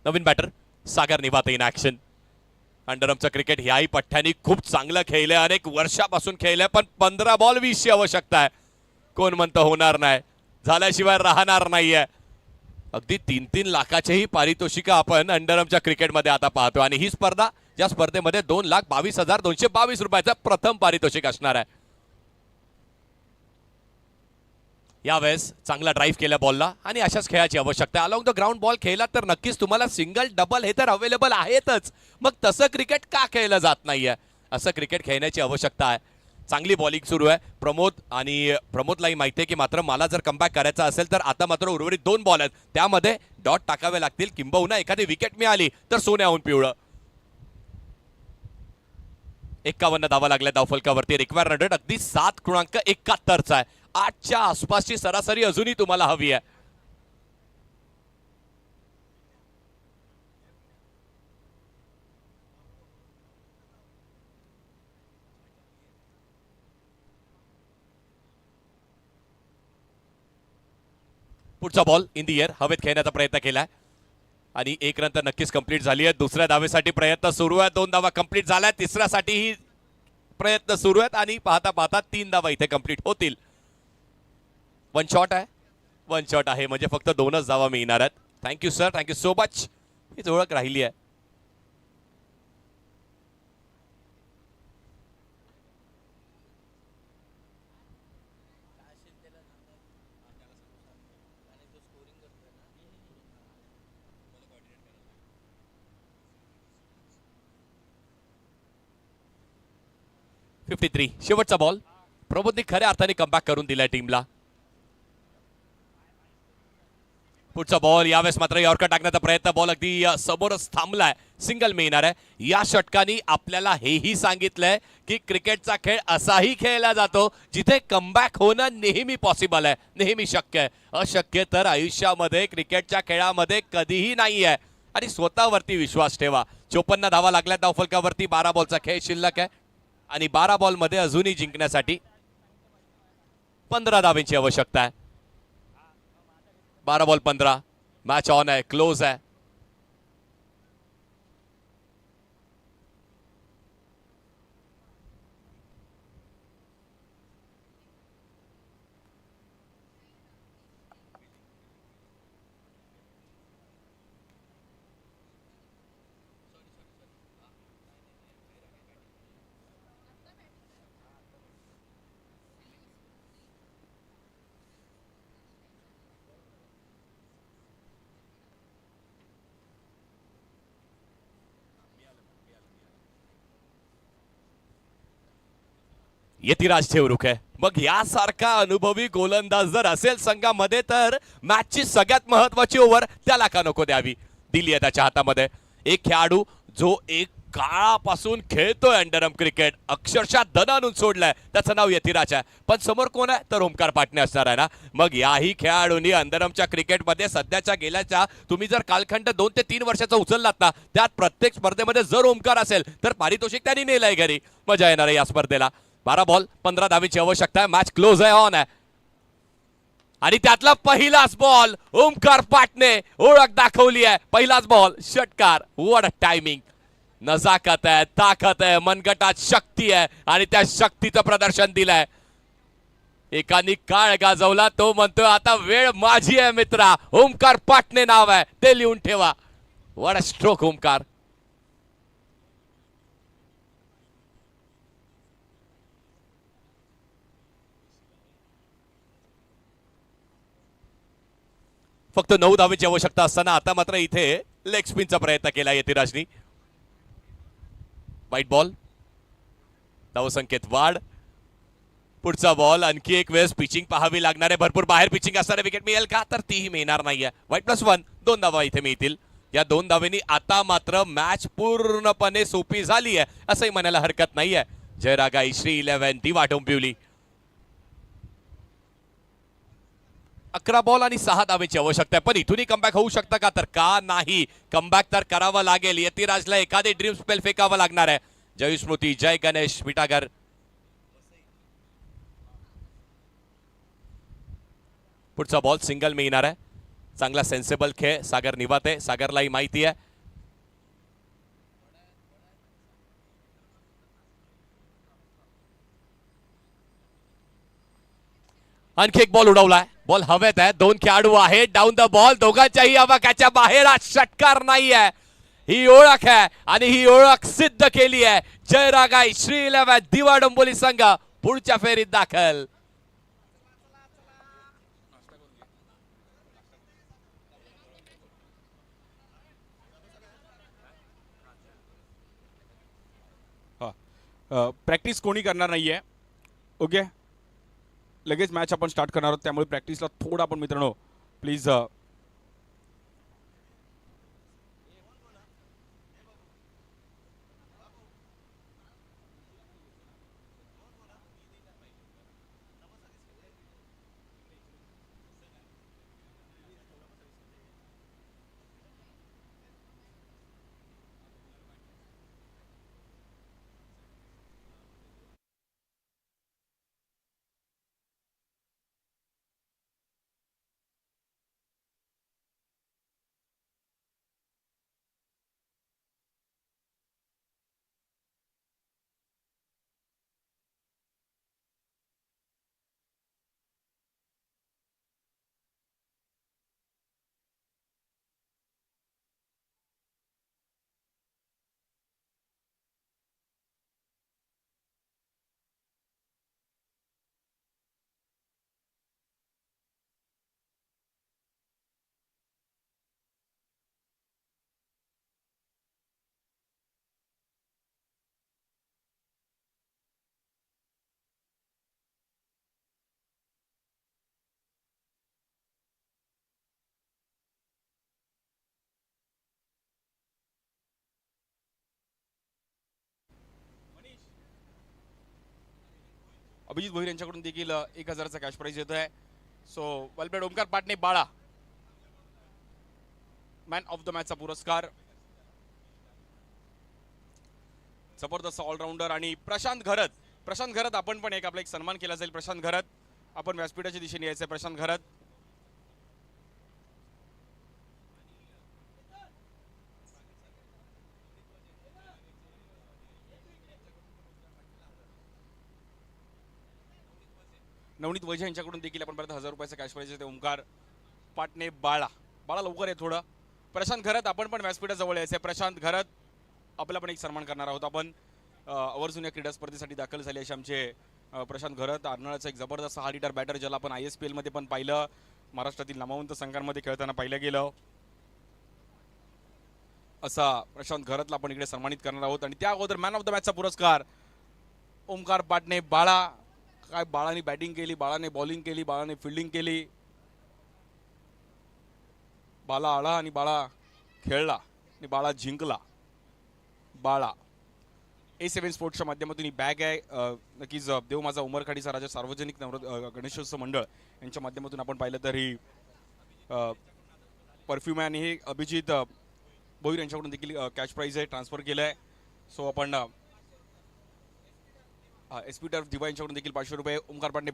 नवीन batter Sagar Niwate in action. अंडरआर्मचं क्रिकेट ह्याही पठ्ठ्यानी खूप चांगलं खेळलंय. अनेक वर्षापासून खेळलंय पण 15 बॉल 20 ची आवश्यकता आहे. कोण म्हणतं होणार नाही, झाल्याशिवाय राहणार नाहीये. अगदी 3-3 लाखाचेही पारितोषिक आपण अंडरआर्मच्या क्रिकेटमध्ये आता पाहतो आणि ही स्पर्धा ज्या स्पर्धेमध्ये 2,22,222 रुपयाचं प्रथम पारितोषिक असणार आहे. यावेळेस चांगला ड्राईव्ह केला बॉलला आणि अशाच खेळाची आवश्यकता आहे. अलॉंग द ग्राउंड बॉल खेळला तर नक्कीच तुम्हाला सिंगल डबल हे तर अवेलेबल आहेतच. मग तसं क्रिकेट का खेळलं जात नाहीये? असं क्रिकेट खेळण्याची आवश्यकता आहे. चांगली बॉलिंग सुरू आहे प्रमोदलाही माहिती आहे की मात्र मला जर कमबॅक करायचा असेल तर आता मात्र उर्वरित 2 बॉल आहेत, त्यामध्ये डॉट टाकावे लागतील, किंबहुना एखादी विकेट मिळाली तर सोन्याहून पिवळं. 51 धावा लागल्या धावफलकावरती. रिक्वायर रन रेट अगदी 7.71 आहे. 8च्या आसपासची सरासरी अजूनही तुम्हाला हवी आहे. पुढचा बॉल इन दी एअर, हवेत खेळण्याचा प्रयत्न केलाय आणि 1 रन तर नक्कीच कंप्लीट झाली आहे. दुसऱ्या धावेसाठी प्रयत्न सुरू आहे. 2 धावा कंप्लीट झाल्या. तिसऱ्यासाठीही प्रयत्न सुरू आहेत आणि पाहता पाहता 3 धावा इथे कंप्लीट होतील. 1 शॉट आहे, 1 शॉट आहे म्हणजे फक्त 2च धावा मिळणार आहेत. Thank you sir, thank you so much. हीच ओळख राहिली आहे. शेवटचा बॉल. प्रमोदने खऱ्या अर्थाने कमबॅक करून दिलाय टीमला. पुढचा बॉल यावेळेस मात्र यॉर्कर टाकण्याचा प्रयत्न, बॉल अगदी समोरच थांबलाय. सिंगल मिळणार आहे. या षटकानी आपल्याला हेही सांगितलंय की क्रिकेटचा खेळ असाही खेळला जातो जिथे कमबॅक होणं नेहमी पॉसिबल आहे, नेहमी शक्य आहे. अशक्य तर आयुष्यामध्ये क्रिकेटच्या खेळामध्ये कधीही नाही आहे. आणि स्वतःवरती विश्वास ठेवा. 54 धावा लागल्या धावफलकावरती. 12 बॉलचा खेळ शिल्लक आहे आणि 12 बॉलमध्ये अजूनही जिंकण्यासाठी 15 धावांची आवश्यकता आहे. 12 बॉल 15. मॅच ऑन आहे, क्लोज आहे. यतिराज ठेवरुख आहे. मग यासारखा अनुभवी गोलंदाज जर असेल संघामध्ये तर मॅचची सगळ्यात महत्वाची ओव्हर त्याला का नको द्यावी. दिली आहे त्याच्या हातामध्ये. एक खेळाडू जो एक काळापासून खेळतोय अंडरआर्म क्रिकेट, अक्षरशः दण आणून सोडलाय. त्याचं नाव यतिराज आहे. पण समोर कोण आहे तर ओमकार पाटणे असणार आहे ना. मग याही खेळाडूंनी अंडरआर्मच्या क्रिकेटमध्ये सध्याच्या गेल्याच्या तुम्ही जर कालखंड 2 ते 3 वर्षाचा उचललात ना, त्यात प्रत्येक स्पर्धेमध्ये जर ओमकार असेल तर पारितोषिक त्यांनी नेलंय घरी. मजा येणार आहे या स्पर्धेला. 12 बॉल 15 धावेची आवश्यकता आहे. मॅच क्लोज आहे, ऑन आहे. आणि त्यातला पहिलाच बॉल ओमकार पाटणे ओळख दाखवली आहे. पहिलाच बॉल षटकार. What a timing. नजाकत आहे, ताकद आहे, मनगटात शक्ती आहे आणि त्या शक्तीचं प्रदर्शन दिलंय. एकानी काळ गाजवला, तो म्हणतोय आता वेळ माझी आहे मित्रा. ओमकार पाटणे नाव आहे, ते लिहून ठेवा. What a stroke Omkar. फक्त 9 धावेची आवश्यकता असताना आता मात्र इथे लेग स्पिनचा प्रयत्न केला यतिराजनी. वाईट बॉल. धावसंख्येत वाढ. पुढचा बॉल आणखी एक वेळेस पिचिंग पाहावी लागणार आहे. भरपूर बाहेर पिचिंग असणारे विकेट मिळेल का तर तीही मिळणार नाहीये. वाईट +1. 2 धावा इथे मिळतील. या 2 धावेनी आता मात्र मॅच पूर्णपणे सोपी झाली आहे असंही म्हणायला हरकत नाहीये. जयरागाई श्री 11 दिवा डोंबिवली. 11 बॉल आणि 6 धावेची आवश्यकता आहे. पण इथूनही कमबॅक होऊ शकतं का तर का नाही. कमबॅक तर करावं लागेल. यतिराजला एखादी ड्रीम स्पेल फेकावं लागणार आहे. जय स्मृती, जय गणेश मिठागर. पुढचा बॉल सिंगल मिळणार आहे. चांगला सेन्सेबल खेळ सागर निवाते. सागरलाही माहिती आहे. आणखी एक बॉल उडवलाय. बॉल हवेत आहे. 2 खेळाडू आहेत. Down the ball. दोघांच्याही आवाक्याच्या बाहेर. षटकार नाही आहे. ही ओळख आहे आणि ही ओळख सिद्ध केली आहे. जयरागाई श्री 11 दिवा डोंबिवली संघ पुढच्या फेरीत दाखल. प्रॅक्टिस कोणी करणार नाहीये. ओके, लगेच मॅच आपण स्टार्ट करणार आहोत, त्यामुळे प्रॅक्टिसला थोडं आपण मित्रांनो प्लीज अभिजित भोईर यांच्याकडून देखील 1,000चा कॅश प्राइज येत आहे. So well played. Omkar Patne बाळा मॅन ऑफ द मॅचचा पुरस्कार. जबरदस्त ऑलराऊंडर. आणि प्रशांत घरत आपण पण आपला एक सन्मान केला जाईल. प्रशांत घरत आपण व्यासपीठाच्या दिशेने यायचं. प्रशांत घरत नवनीत वैजे यांच्याकडून देखील आपण परत 1,000 रुपयाचा कॅश प्राइज येते. ओमकार पाटणे बाळा लवकर आहे थोडं. प्रशांत घरत आपण पण व्यासपीठाजवळ यायचं. प्रशांत घरत आपला पण एक सन्मान करणार आहोत आपण. आवर्जून या क्रीडा स्पर्धेसाठी दाखल झाले असे आमचे प्रशांत घरत. अर्नाळाचा एक जबरदस्त हार्ड हिटर बॅटर, ज्याला आपण ISPL मध्ये पण पाहिलं, महाराष्ट्रातील नामवंत संघांमध्ये खेळताना पाहिलं गेलं, असा प्रशांत घरतला आपण इकडे सन्मानित करणार आहोत. आणि त्या अगोदर मॅन ऑफ द मॅचचा पुरस्कार ओमकार पाटणे बाळा. काय बाळाने बॅटिंग केली, बाळाने बॉलिंग केली, बाळाने फिल्डिंग केली. बाळा आला आणि बाळा खेळला आणि बाळा जिंकला. बाळा A7 स्पोर्ट्सच्या माध्यमातून ही बॅग आहे. नक्कीच देव माझा उमरखाडीचा राजा सार्वजनिक गणेशोत्सव मंडळ यांच्या माध्यमातून आपण पाहिलं तर ही परफ्यूम आहे. आणि हे अभिजित भोईर यांच्याकडून देखील कॅश प्राइज आहे, ट्रान्सफर केलं आहे. सो आपण SP टर्फ दिवा यांच्याकडून देखील 500 रुपये. ओमकार पाटणे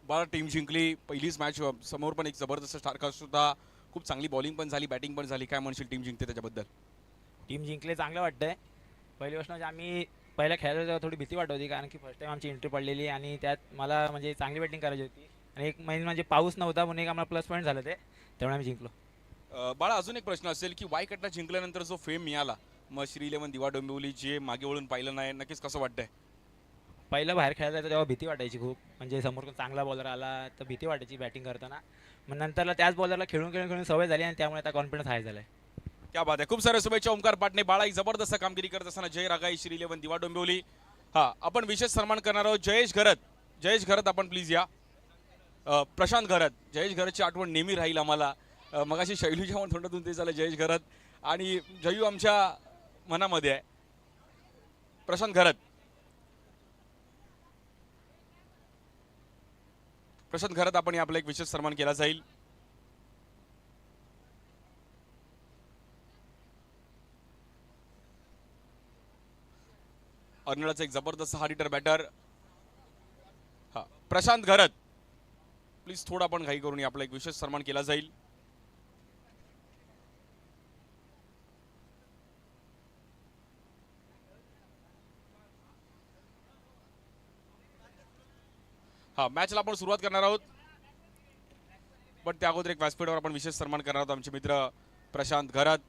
बाळा टीम जिंकली. पहिलीच मॅच समोर पण एक जबरदस्त स्टारकास्ट होता. खूप चांगली बॉलिंग पण झाली, बॅटिंग पण झाली. काय म्हणशील टीम जिंकते त्याच्याबद्दल? टीम जिंकले चांगलं वाटतंय. पहिली गोष्ट म्हणजे आम्ही पहिल्या खेळायला तेव्हा थोडी भीती वाटत होती, कारण की फर्स्ट टाइम आमची एंट्री पडलेली आणि त्यात मला म्हणजे चांगली बॅटिंग करायची होती. आणि एक महिना म्हणजे पाऊस नव्हता म्हणून एक आम्हाला प्लस पॉईंट झालं ते, त्यामुळे आम्ही जिंकलो. बाळा, अजून एक प्रश्न असेल की वायकटला जिंकल्यानंतर जो फेम मिळाला, मग श्री 11 दिवा डोंबिवली जे मागे वळून पाहिलं नाही, नक्कीच कसं वाटतंय? पहिलं बाहेर खेळायला जायचं तेव्हा भीती वाटायची खूप, म्हणजे समोर कोण चांगला बॉलर आला तर भीती वाटायची बॅटिंग करताना. मग नंतरला त्याच बॉलरला खेळून सवय झाली आणि त्यामुळे आता कॉन्फिडन्स हाय झालाय. क्या बात आहे. खूप साऱ्या शुभेच्छा ओमकार पाटणे बाळा. एक जबरदस्त कामगिरी करत असताना जय रागाई श्री 11 दिवा डोंबिवली. आपण विशेष सन्मान करणार आहोत जयेश घरत आपण प्लीज या. प्रशांत घरत, जयेश घरतची आठवण नेहमी राहील आम्हाला. मगाशी शैलूच्या तोंडातून ते झालं जयेश घरत, आणि जयू आमच्या मनामध्ये आहे. प्रशांत घरत आपण आपला एक विशेष सन्मान केला जाईल. अर्नाळाचा एक जबरदस्त hard hitter batter Prashant Gharat. Please थोडा आपण घाई करून आपला एक विशेष सन्मान केला जाईल. मॅचला आपण सुरुवात करणार आहोत, पण त्या अगोदर एक व्यासपीठावर आपण विशेष सन्मान करणार आहोत आमचे मित्र प्रशांत घरत.